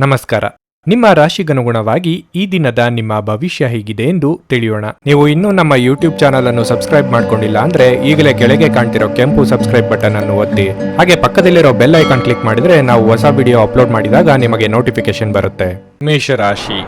ನಮಸ್ಕಾರ. ನಿಮ್ಮ ರಾಶಿಗನುಗುಣವಾಗಿ ಈ ದಿನದ ನಿಮ್ಮ ಭವಿಷ್ಯ ಹೇಗಿದೆ ಎಂದು ತಿಳಿಯೋಣ. ನೀವು ಇನ್ನೂ ನಮ್ಮ ಯೂಟ್ಯೂಬ್ ಚಾನಲ್ ಅನ್ನು ಸಬ್ಸ್ಕ್ರೈಬ್ ಮಾಡ್ಕೊಂಡಿಲ್ಲ ಅಂದ್ರೆ ಈಗಲೇ ಕೆಳಗೆ ಕಾಣ್ತಿರೋ ಕೆಂಪು ಸಬ್ಸ್ಕ್ರೈಬ್ ಬಟನ್ ಅನ್ನು ಒತ್ತಿ. ಹಾಗೆ ಪಕ್ಕದಲ್ಲಿರೋ ಬೆಲ್ ಐಕಾನ್ ಕ್ಲಿಕ್ ಮಾಡಿದ್ರೆ ನಾವು ಹೊಸ ವಿಡಿಯೋ ಅಪ್ಲೋಡ್ ಮಾಡಿದಾಗ ನಿಮಗೆ ನೋಟಿಫಿಕೇಶನ್ ಬರುತ್ತೆ. ಮೇಷರಾಶಿ,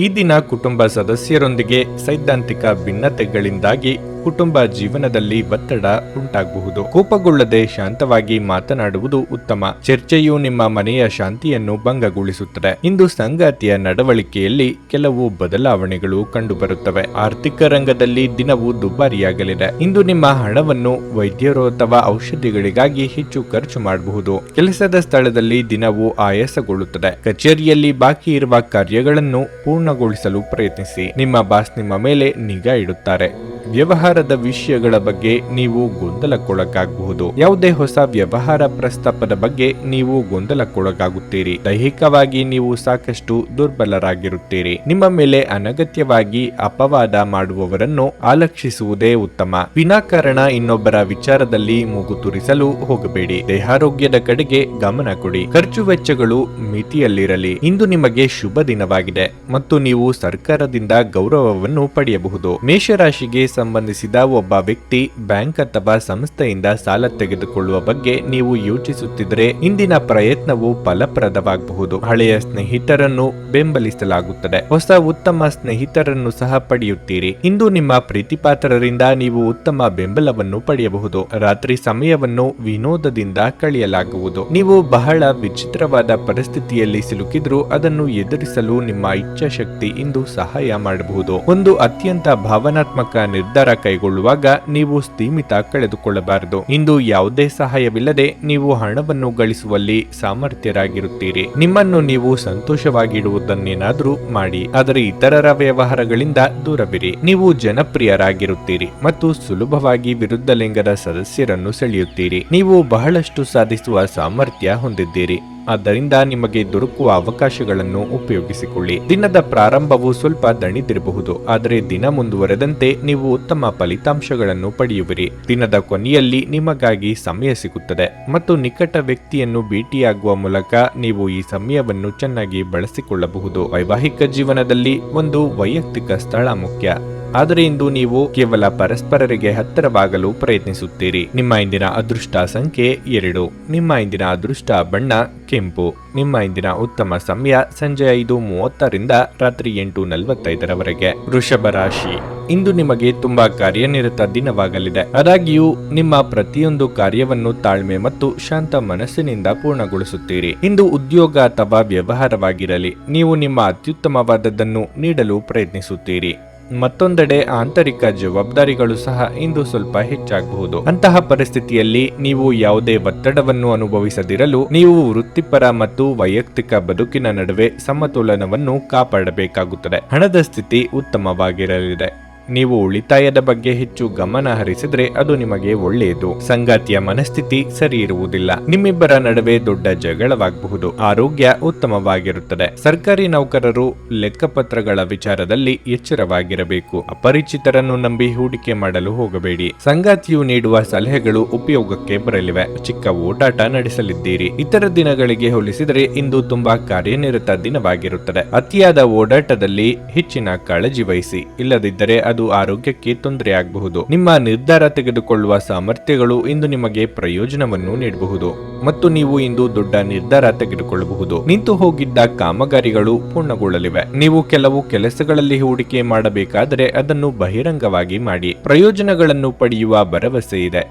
ಈ ದಿನ ಕುಟುಂಬ ಸದಸ್ಯರೊಂದಿಗೆ ಸೈದ್ಧಾಂತಿಕ ಭಿನ್ನತೆಗಳಿಂದಾಗಿ ಕುಟುಂಬ ಜೀವನದಲ್ಲಿ ಒತ್ತಡ ಉಂಟಾಗಬಹುದು. ಕೋಪಗೊಳ್ಳದೆ ಶಾಂತವಾಗಿ ಮಾತನಾಡುವುದು ಉತ್ತಮ. ಚರ್ಚೆಯು ನಿಮ್ಮ ಮನೆಯ ಶಾಂತಿಯನ್ನು ಭಂಗಗೊಳಿಸುತ್ತದೆ. ಇಂದು ಸಂಗಾತಿಯ ನಡವಳಿಕೆಯಲ್ಲಿ ಕೆಲವು ಬದಲಾವಣೆಗಳು ಕಂಡುಬರುತ್ತವೆ. ಆರ್ಥಿಕ ರಂಗದಲ್ಲಿ ದಿನವು ದುಬಾರಿಯಾಗಲಿದೆ. ಇಂದು ನಿಮ್ಮ ಹಣವನ್ನು ವೈದ್ಯರು ಅಥವಾ ಔಷಧಿಗಳಿಗಾಗಿ ಹೆಚ್ಚು ಖರ್ಚು ಮಾಡಬಹುದು. ಕೆಲಸದ ಸ್ಥಳದಲ್ಲಿ ದಿನವು ಆಯಾಸಗೊಳ್ಳುತ್ತದೆ. ಕಚೇರಿಯಲ್ಲಿ ಬಾಕಿ ಇರುವ ಕಾರ್ಯಗಳನ್ನು ಪೂರ್ಣಗೊಳಿಸಲು ಪ್ರಯತ್ನಿಸಿ. ನಿಮ್ಮ ಬಾಸ್ ನಿಮ್ಮ ಮೇಲೆ ನಿಗಾ ಇಡುತ್ತಾರೆ. ವ್ಯವಹಾರದ ವಿಷಯಗಳ ಬಗ್ಗೆ ನೀವು ಗೊಂದಲಕ್ಕೊಳಗಾಗಬಹುದು. ಯಾವುದೇ ಹೊಸ ವ್ಯವಹಾರ ಪ್ರಸ್ತಾಪದ ಬಗ್ಗೆ ನೀವು ಗೊಂದಲಕ್ಕೊಳಗಾಗುತ್ತೀರಿ. ದೈಹಿಕವಾಗಿ ನೀವು ಸಾಕಷ್ಟು ದುರ್ಬಲರಾಗಿರುತ್ತೀರಿ. ನಿಮ್ಮ ಮೇಲೆ ಅನಗತ್ಯವಾಗಿ ಅಪವಾದ ಮಾಡುವವರನ್ನು ಆಲಕ್ಷಿಸುವುದೇ ಉತ್ತಮ. ವಿನಾಕಾರಣ ಇನ್ನೊಬ್ಬರ ವಿಚಾರದಲ್ಲಿ ಮೂಗು ತುರಿಸಲು ಹೋಗಬೇಡಿ. ದೇಹಾರೋಗ್ಯದ ಕಡೆಗೆ ಗಮನ ಕೊಡಿ. ಖರ್ಚು ವೆಚ್ಚಗಳು ಮಿತಿಯಲ್ಲಿರಲಿ. ಇಂದು ನಿಮಗೆ ಶುಭ ದಿನವಾಗಿದೆ ಮತ್ತು ನೀವು ಸರ್ಕಾರದಿಂದ ಗೌರವವನ್ನು ಪಡೆಯಬಹುದು. ಮೇಷರಾಶಿಗೆ ಸಂಬಂಧಿಸಿದ ಒಬ್ಬ ವ್ಯಕ್ತಿ ಬ್ಯಾಂಕ್ ಅಥವಾ ಸಂಸ್ಥೆಯಿಂದ ಸಾಲ ತೆಗೆದುಕೊಳ್ಳುವ ಬಗ್ಗೆ ನೀವು ಯೋಚಿಸುತ್ತಿದ್ದರೆ ಇಂದಿನ ಪ್ರಯತ್ನವು ಫಲಪ್ರದವಾಗಬಹುದು. ಹಳೆಯ ಸ್ನೇಹಿತರನ್ನು ಬೆಂಬಲಿಸಲಾಗುತ್ತದೆ. ಹೊಸ ಉತ್ತಮ ಸ್ನೇಹಿತರನ್ನು ಸಹ ಪಡೆಯುತ್ತೀರಿ. ಇಂದು ನಿಮ್ಮ ಪ್ರೀತಿಪಾತ್ರರಿಂದ ನೀವು ಉತ್ತಮ ಬೆಂಬಲವನ್ನು ಪಡೆಯಬಹುದು. ರಾತ್ರಿ ಸಮಯವನ್ನು ವಿನೋದದಿಂದ ಕಳೆಯಲಾಗುವುದು. ನೀವು ಬಹಳ ವಿಚಿತ್ರವಾದ ಪರಿಸ್ಥಿತಿಯಲ್ಲಿ ಸಿಲುಕಿದ್ರೂ ಅದನ್ನು ಎದುರಿಸಲು ನಿಮ್ಮ ಇಚ್ಛಾಶಕ್ತಿ ಇಂದು ಸಹಾಯ ಮಾಡಬಹುದು. ಒಂದು ಅತ್ಯಂತ ಭಾವನಾತ್ಮಕ ನಿರ್ಧಾರ ಕೈಗೊಳ್ಳುವಾಗ ನೀವು ಸ್ಥಿಮಿತ ಕಳೆದುಕೊಳ್ಳಬಾರದು. ಇಂದು ಯಾವುದೇ ಸಹಾಯವಿಲ್ಲದೆ ನೀವು ಹಣವನ್ನು ಗಳಿಸುವಲ್ಲಿ ಸಾಮರ್ಥ್ಯರಾಗಿರುತ್ತೀರಿ. ನಿಮ್ಮನ್ನು ನೀವು ಸಂತೋಷವಾಗಿಡುವುದನ್ನೇನಾದ್ರೂ ಮಾಡಿ, ಆದರೆ ಇತರರ ವ್ಯವಹಾರಗಳಿಂದ ದೂರವಿರಿ. ನೀವು ಜನಪ್ರಿಯರಾಗಿರುತ್ತೀರಿ ಮತ್ತು ಸುಲಭವಾಗಿ ವಿರುದ್ಧ ಲಿಂಗದ ಸದಸ್ಯರನ್ನು ಸೆಳೆಯುತ್ತೀರಿ. ನೀವು ಬಹಳಷ್ಟು ಸಾಧಿಸುವ ಸಾಮರ್ಥ್ಯ ಹೊಂದಿದ್ದೀರಿ. ಆದ್ದರಿಂದ ನಿಮಗೆ ದೊರಕುವ ಅವಕಾಶಗಳನ್ನು ಉಪಯೋಗಿಸಿಕೊಳ್ಳಿ. ದಿನದ ಪ್ರಾರಂಭವು ಸ್ವಲ್ಪ ದಣಿದಿರಬಹುದು, ಆದರೆ ದಿನ ಮುಂದುವರೆದಂತೆ ನೀವು ಉತ್ತಮ ಫಲಿತಾಂಶಗಳನ್ನು ಪಡೆಯುವಿರಿ. ದಿನದ ಕೊನೆಯಲ್ಲಿ ನಿಮಗಾಗಿ ಸಮಯ ಸಿಗುತ್ತದೆ ಮತ್ತು ನಿಕಟ ವ್ಯಕ್ತಿಯನ್ನು ಭೇಟಿಯಾಗುವ ಮೂಲಕ ನೀವು ಈ ಸಮಯವನ್ನು ಚೆನ್ನಾಗಿ ಬಳಸಿಕೊಳ್ಳಬಹುದು. ವೈವಾಹಿಕ ಜೀವನದಲ್ಲಿ ಒಂದು ವೈಯಕ್ತಿಕ ಸ್ಥಳ ಮುಖ್ಯ, ಆದರೆ ಇಂದು ನೀವು ಕೇವಲ ಪರಸ್ಪರರಿಗೆ ಹತ್ತಿರವಾಗಲು ಪ್ರಯತ್ನಿಸುತ್ತೀರಿ. ನಿಮ್ಮ ಇಂದಿನ ಅದೃಷ್ಟ ಸಂಖ್ಯೆ 2. ನಿಮ್ಮ ಇಂದಿನ ಅದೃಷ್ಟ ಬಣ್ಣ ಕೆಂಪು. ನಿಮ್ಮ ಇಂದಿನ ಉತ್ತಮ ಸಮಯ ಸಂಜೆ 5:30ರಿಂದ ರಾತ್ರಿ 8:45ರವರೆಗೆ. ವೃಷಭ ರಾಶಿ, ಇಂದು ನಿಮಗೆ ತುಂಬಾ ಕಾರ್ಯನಿರತ ದಿನವಾಗಲಿದೆ. ಆದಾಗ್ಯೂ ನಿಮ್ಮ ಪ್ರತಿಯೊಂದು ಕಾರ್ಯವನ್ನು ತಾಳ್ಮೆ ಮತ್ತು ಶಾಂತ ಮನಸ್ಸಿನಿಂದ ಪೂರ್ಣಗೊಳಿಸುತ್ತೀರಿ. ಇಂದು ಉದ್ಯೋಗ ಅಥವಾ ವ್ಯವಹಾರವಾಗಿರಲಿ, ನೀವು ನಿಮ್ಮ ಅತ್ಯುತ್ತಮವಾದದ್ದನ್ನು ನೀಡಲು ಪ್ರಯತ್ನಿಸುತ್ತೀರಿ. ಮತ್ತೊಂದೆಡೆ ಆಂತರಿಕ ಜವಾಬ್ದಾರಿಗಳು ಸಹ ಇಂದು ಸ್ವಲ್ಪ ಹೆಚ್ಚಾಗಬಹುದು. ಅಂತಹ ಪರಿಸ್ಥಿತಿಯಲ್ಲಿ ನೀವು ಯಾವುದೇ ಒತ್ತಡವನ್ನು ಅನುಭವಿಸದಿರಲು ನೀವು ವೃತ್ತಿಪರ ಮತ್ತು ವೈಯಕ್ತಿಕ ಬದುಕಿನ ನಡುವೆ ಸಮತೋಲನವನ್ನು ಕಾಪಾಡಬೇಕಾಗುತ್ತದೆ. ಹಣದ ಸ್ಥಿತಿ ಉತ್ತಮವಾಗಿರಲಿದೆ. ನೀವು ಉಳಿತಾಯದ ಬಗ್ಗೆ ಹೆಚ್ಚು ಗಮನ ಹರಿಸಿದ್ರೆ ಅದು ನಿಮಗೆ ಒಳ್ಳೆಯದು. ಸಂಗಾತಿಯ ಮನಸ್ಥಿತಿ ಸರಿ ಇರುವುದಿಲ್ಲ. ನಿಮ್ಮಿಬ್ಬರ ನಡುವೆ ದೊಡ್ಡ ಜಗಳವಾಗಬಹುದು. ಆರೋಗ್ಯ ಉತ್ತಮವಾಗಿರುತ್ತದೆ. ಸರ್ಕಾರಿ ನೌಕರರು ಲೆಕ್ಕಪತ್ರಗಳ ವಿಚಾರದಲ್ಲಿ ಎಚ್ಚರವಾಗಿರಬೇಕು. ಅಪರಿಚಿತರನ್ನು ನಂಬಿ ಹೂಡಿಕೆ ಮಾಡಲು ಹೋಗಬೇಡಿ. ಸಂಗಾತಿಯು ನೀಡುವ ಸಲಹೆಗಳು ಉಪಯೋಗಕ್ಕೆ ಬರಲಿವೆ. ಚಿಕ್ಕ ಓಡಾಟ ನಡೆಸಲಿದ್ದೀರಿ. ಇತರ ದಿನಗಳಿಗೆ ಹೋಲಿಸಿದರೆ ಇಂದು ತುಂಬಾ ಕಾರ್ಯನಿರತ ದಿನವಾಗಿರುತ್ತದೆ. ಅತಿಯಾದ ಓಡಾಟದಲ್ಲಿ ಹೆಚ್ಚಿನ ಕಾಳಜಿ ವಹಿಸಿ, ಇಲ್ಲದಿದ್ದರೆ ಅದು ಆರೋಗ್ಯಕ್ಕೆ ತೊಂದರೆಯಾಗಬಹುದು. ನಿಮ್ಮ ನಿರ್ಧಾರ ತೆಗೆದುಕೊಳ್ಳುವ ಸಾಮರ್ಥ್ಯಗಳು ಇಂದು ನಿಮಗೆ ಪ್ರಯೋಜನವನ್ನು ನೀಡಬಹುದು ಮತ್ತು ನೀವು ಇಂದು ದೊಡ್ಡ ನಿರ್ಧಾರ ತೆಗೆದುಕೊಳ್ಳಬಹುದು. ನಿಂತು ಹೋಗಿದ್ದ ಕಾಮಗಾರಿಗಳು ಪೂರ್ಣಗೊಳ್ಳಲಿವೆ. ನೀವು ಕೆಲವು ಕೆಲಸಗಳಲ್ಲಿ ಹೂಡಿಕೆ ಮಾಡಬೇಕಾದರೆ ಅದನ್ನು ಬಹಿರಂಗವಾಗಿ ಮಾಡಿ. ಪ್ರಯೋಜನಗಳನ್ನು ಪಡೆಯುವ ಭರವಸೆ ಇದೆ.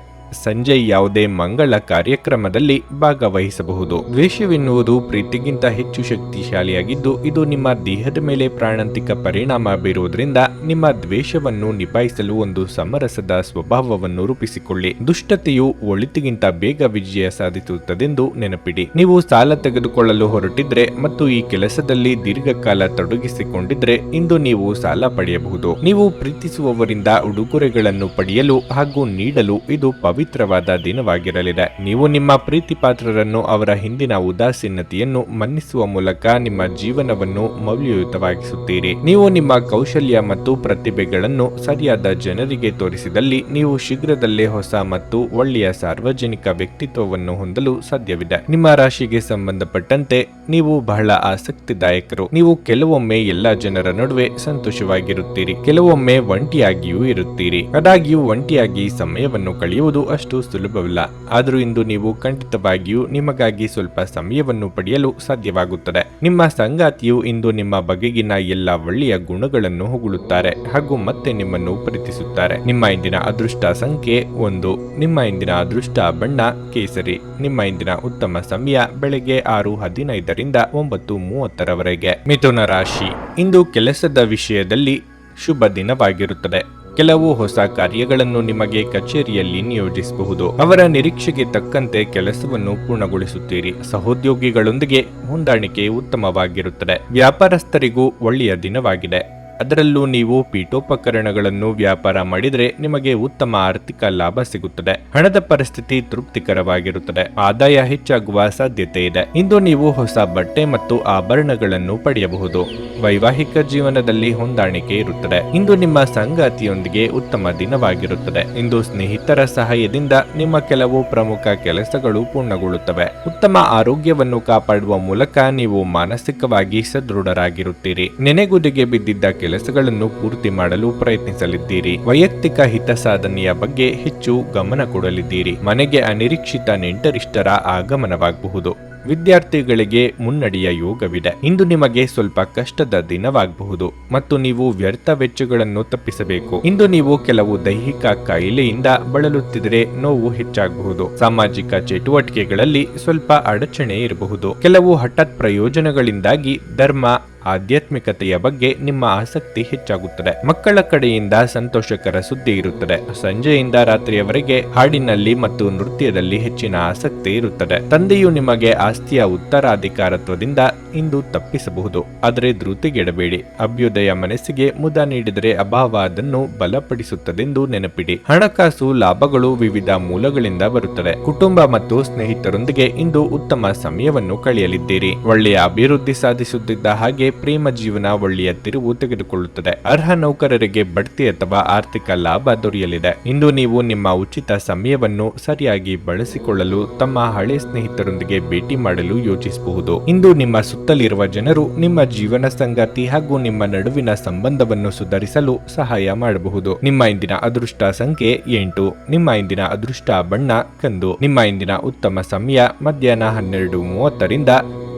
ಸಂಜೆ ಯಾವುದೇ ಮಂಗಳ ಕಾರ್ಯಕ್ರಮದಲ್ಲಿ ಭಾಗವಹಿಸಬಹುದು. ದ್ವೇಷವೆನ್ನುವುದು ಪ್ರೀತಿಗಿಂತ ಹೆಚ್ಚು ಶಕ್ತಿಶಾಲಿಯಾಗಿದ್ದು ಇದು ನಿಮ್ಮ ದೇಹದ ಮೇಲೆ ಪ್ರಾಣಾಂತಿಕ ಪರಿಣಾಮ ಬೀರುವುದರಿಂದ ನಿಮ್ಮ ದ್ವೇಷವನ್ನು ನಿಭಾಯಿಸಲು ಒಂದು ಸಮರಸದ ಸ್ವಭಾವವನ್ನು ರೂಪಿಸಿಕೊಳ್ಳಿ. ದುಷ್ಟತೆಯು ಒಳಿತಿಗಿಂತ ಬೇಗ ವಿಜಯ ಸಾಧಿಸುತ್ತದೆಂದು ನೆನಪಿಡಿ. ನೀವು ಸಾಲ ತೆಗೆದುಕೊಳ್ಳಲು ಹೊರಟಿದ್ರೆ ಮತ್ತು ಈ ಕೆಲಸದಲ್ಲಿ ದೀರ್ಘಕಾಲ ತೊಡಗಿಸಿಕೊಂಡಿದ್ರೆ ಇಂದು ನೀವು ಸಾಲ ಪಡೆಯಬಹುದು. ನೀವು ಪ್ರೀತಿಸುವವರಿಂದ ಉಡುಗೊರೆಗಳನ್ನು ಪಡೆಯಲು ಹಾಗೂ ನೀಡಲು ಇದು ಪವಿತ್ರ ಪವಿತ್ರವಾದ ದಿನವಾಗಿರಲಿದೆ. ನೀವು ನಿಮ್ಮ ಪ್ರೀತಿ ಪಾತ್ರರನ್ನು ಅವರ ಹಿಂದಿನ ಉದಾಸೀನತೆಯನ್ನು ಮನ್ನಿಸುವ ಮೂಲಕ ನಿಮ್ಮ ಜೀವನವನ್ನು ಮೌಲ್ಯಯುತವಾಗಿಸುತ್ತೀರಿ. ನೀವು ನಿಮ್ಮ ಕೌಶಲ್ಯ ಮತ್ತು ಪ್ರತಿಭೆಗಳನ್ನು ಸರಿಯಾದ ಜನರಿಗೆ ತೋರಿಸಿದಲ್ಲಿ ನೀವು ಶೀಘ್ರದಲ್ಲೇ ಹೊಸ ಮತ್ತು ಒಳ್ಳೆಯ ಸಾರ್ವಜನಿಕ ವ್ಯಕ್ತಿತ್ವವನ್ನು ಹೊಂದಲು ಸಾಧ್ಯವಿದೆ. ನಿಮ್ಮ ರಾಶಿಗೆ ಸಂಬಂಧಪಟ್ಟಂತೆ ನೀವು ಬಹಳ ಆಸಕ್ತಿದಾಯಕರು. ನೀವು ಕೆಲವೊಮ್ಮೆ ಎಲ್ಲಾ ಜನರ ನಡುವೆ ಸಂತೋಷವಾಗಿರುತ್ತೀರಿ, ಕೆಲವೊಮ್ಮೆ ಒಂಟಿಯಾಗಿಯೂ ಇರುತ್ತೀರಿ. ಆದಾಗ್ಯೂ ಒಂಟಿಯಾಗಿ ಸಮಯವನ್ನು ಕಳೆಯುವುದು ಅಷ್ಟು ಸುಲಭವಿಲ್ಲ. ಆದರೂ ಇಂದು ನೀವು ಖಂಡಿತವಾಗಿಯೂ ನಿಮಗಾಗಿ ಸ್ವಲ್ಪ ಸಮಯವನ್ನು ಪಡೆಯಲು ಸಾಧ್ಯವಾಗುತ್ತದೆ. ನಿಮ್ಮ ಸಂಗಾತಿಯು ಇಂದು ನಿಮ್ಮ ಬಗೆಗಿನ ಎಲ್ಲ ಒಳ್ಳೆಯ ಗುಣಗಳನ್ನು ಹೊಗಳುತ್ತಾರೆ ಹಾಗೂ ಮತ್ತೆ ನಿಮ್ಮನ್ನು ಪ್ರೀತಿಸುತ್ತಾರೆ. ನಿಮ್ಮ ಇಂದಿನ ಅದೃಷ್ಟ ಸಂಖ್ಯೆ 1. ನಿಮ್ಮ ಇಂದಿನ ಅದೃಷ್ಟ ಬಣ್ಣ ಕೇಸರಿ. ನಿಮ್ಮ ಇಂದಿನ ಉತ್ತಮ ಸಮಯ ಬೆಳಗ್ಗೆ 6:15ರಿಂದ 9:30ರವರೆಗೆ. ಮಿಥುನ ರಾಶಿ. ಇಂದು ಕೆಲಸದ ವಿಷಯದಲ್ಲಿ ಶುಭ ದಿನವಾಗಿರುತ್ತದೆ. ಕೆಲವು ಹೊಸ ಕಾರ್ಯಗಳನ್ನು ನಿಮಗೆ ಕಚೇರಿಯಲ್ಲಿ ನಿಯೋಜಿಸಬಹುದು. ಅವರ ನಿರೀಕ್ಷೆಗೆ ತಕ್ಕಂತೆ ಕೆಲಸವನ್ನು ಪೂರ್ಣಗೊಳಿಸುತ್ತೀರಿ. ಸಹೋದ್ಯೋಗಿಗಳೊಂದಿಗೆ ಹೊಂದಾಣಿಕೆ ಉತ್ತಮವಾಗಿರುತ್ತದೆ. ವ್ಯಾಪಾರಸ್ಥರಿಗೂ ಒಳ್ಳೆಯ ದಿನವಾಗಿದೆ. ಅದರಲ್ಲೂ ನೀವು ಪೀಠೋಪಕರಣಗಳನ್ನು ವ್ಯಾಪಾರ ಮಾಡಿದರೆ ನಿಮಗೆ ಉತ್ತಮ ಆರ್ಥಿಕ ಲಾಭ ಸಿಗುತ್ತದೆ. ಹಣದ ಪರಿಸ್ಥಿತಿ ತೃಪ್ತಿಕರವಾಗಿರುತ್ತದೆ. ಆದಾಯ ಹೆಚ್ಚಾಗುವ ಸಾಧ್ಯತೆ ಇದೆ. ಇಂದು ನೀವು ಹೊಸ ಬಟ್ಟೆ ಮತ್ತು ಆಭರಣಗಳನ್ನು ಪಡೆಯಬಹುದು. ವೈವಾಹಿಕ ಜೀವನದಲ್ಲಿ ಹೊಂದಾಣಿಕೆ ಇರುತ್ತದೆ. ಇಂದು ನಿಮ್ಮ ಸಂಗಾತಿಯೊಂದಿಗೆ ಉತ್ತಮ ದಿನವಾಗಿರುತ್ತದೆ. ಇಂದು ಸ್ನೇಹಿತರ ಸಹಾಯದಿಂದ ನಿಮ್ಮ ಕೆಲವು ಪ್ರಮುಖ ಕೆಲಸಗಳು ಪೂರ್ಣಗೊಳ್ಳುತ್ತವೆ. ಉತ್ತಮ ಆರೋಗ್ಯವನ್ನು ಕಾಪಾಡುವ ಮೂಲಕ ನೀವು ಮಾನಸಿಕವಾಗಿ ಸದೃಢರಾಗಿರುತ್ತೀರಿ. ನೆನೆಗುದಿಗೆ ಬಿದ್ದಿದ್ದ ಕೆಲಸಗಳನ್ನು ಪೂರ್ತಿ ಮಾಡಲು ಪ್ರಯತ್ನಿಸಲಿದ್ದೀರಿ. ವೈಯಕ್ತಿಕ ಹಿತ ಸಾಧನೆಯ ಬಗ್ಗೆ ಹೆಚ್ಚು ಗಮನ ಕೊಡಲಿದ್ದೀರಿ. ಮನೆಗೆ ಅನಿರೀಕ್ಷಿತ ನೆಂಟರಿಷ್ಟರ ಆಗಮನವಾಗಬಹುದು. ವಿದ್ಯಾರ್ಥಿಗಳಿಗೆ ಮುನ್ನಡೆಯ ಯೋಗವಿದೆ. ಇಂದು ನಿಮಗೆ ಸ್ವಲ್ಪ ಕಷ್ಟದ ದಿನವಾಗಬಹುದು ಮತ್ತು ನೀವು ವ್ಯರ್ಥ ವೆಚ್ಚಗಳನ್ನು ತಪ್ಪಿಸಬೇಕು. ಇಂದು ನೀವು ಕೆಲವು ದೈಹಿಕ ಕಾಯಿಲೆಯಿಂದ ಬಳಲುತ್ತಿದ್ದರೆ ನೋವು ಹೆಚ್ಚಾಗಬಹುದು. ಸಾಮಾಜಿಕ ಚಟುವಟಿಕೆಗಳಲ್ಲಿ ಸ್ವಲ್ಪ ಅಡಚಣೆ ಇರಬಹುದು. ಕೆಲವು ಹಠಾತ್ ಪ್ರಯೋಜನಗಳಿಂದಾಗಿ ಧರ್ಮ ಆಧ್ಯಾತ್ಮಿಕತೆಯ ಬಗ್ಗೆ ನಿಮ್ಮ ಆಸಕ್ತಿ ಹೆಚ್ಚಾಗುತ್ತದೆ. ಮಕ್ಕಳ ಕಡೆಯಿಂದ ಸಂತೋಷಕರ ಸುದ್ದಿ ಇರುತ್ತದೆ. ಸಂಜೆಯಿಂದ ರಾತ್ರಿಯವರೆಗೆ ಹಾಡಿನಲ್ಲಿ ಮತ್ತು ನೃತ್ಯದಲ್ಲಿ ಹೆಚ್ಚಿನ ಆಸಕ್ತಿ ಇರುತ್ತದೆ. ತಂದೆಯು ನಿಮಗೆ ಆಸ್ತಿಯ ಉತ್ತರಾಧಿಕಾರತ್ವದಿಂದ ಇಂದು ತಪ್ಪಿಸಬಹುದು, ಆದರೆ ಧೃತಿಗೆಡಬೇಡಿ. ಅಭ್ಯುದಯ ಮನಸ್ಸಿಗೆ ಮುದ ನೀಡಿದರೆ ಅಭಾವ ಅದನ್ನು ಬಲಪಡಿಸುತ್ತದೆಂದು ನೆನಪಿಡಿ. ಹಣಕಾಸು ಲಾಭಗಳು ವಿವಿಧ ಮೂಲಗಳಿಂದ ಬರುತ್ತದೆ. ಕುಟುಂಬ ಮತ್ತು ಸ್ನೇಹಿತರೊಂದಿಗೆ ಇಂದು ಉತ್ತಮ ಸಮಯವನ್ನು ಕಳೆಯಲಿದ್ದೀರಿ. ಒಳ್ಳೆಯ ಅಭಿವೃದ್ಧಿ ಸಾಧಿಸುತ್ತಿದ್ದ ಹಾಗೆ ಪ್ರೇಮ ಜೀವನ ಒಳ್ಳೆಯ ತಿರುವು ತೆಗೆದುಕೊಳ್ಳುತ್ತದೆ. ಅರ್ಹ ನೌಕರರಿಗೆ ಬಡ್ತಿ ಅಥವಾ ಆರ್ಥಿಕ ಲಾಭ ದೊರೆಯಲಿದೆ. ಇಂದು ನೀವು ನಿಮ್ಮ ಉಚಿತ ಸಮಯವನ್ನು ಸರಿಯಾಗಿ ಬಳಸಿಕೊಳ್ಳಲು ತಮ್ಮ ಹಳೆ ಸ್ನೇಹಿತರೊಂದಿಗೆ ಭೇಟಿ ಮಾಡಲು ಯೋಚಿಸಬಹುದು. ಇಂದು ನಿಮ್ಮ ಸುತ್ತಲಿರುವ ಜನರು ನಿಮ್ಮ ಜೀವನ ಸಂಗಾತಿ ಹಾಗೂ ನಿಮ್ಮ ನಡುವಿನ ಸಂಬಂಧವನ್ನು ಸುಧಾರಿಸಲು ಸಹಾಯ ಮಾಡಬಹುದು. ನಿಮ್ಮ ಇಂದಿನ ಅದೃಷ್ಟ ಸಂಖ್ಯೆ 8. ನಿಮ್ಮ ಇಂದಿನ ಅದೃಷ್ಟ ಬಣ್ಣ ಕಂದು. ನಿಮ್ಮ ಇಂದಿನ ಉತ್ತಮ ಸಮಯ ಮಧ್ಯಾಹ್ನ 12:30ರಿಂದ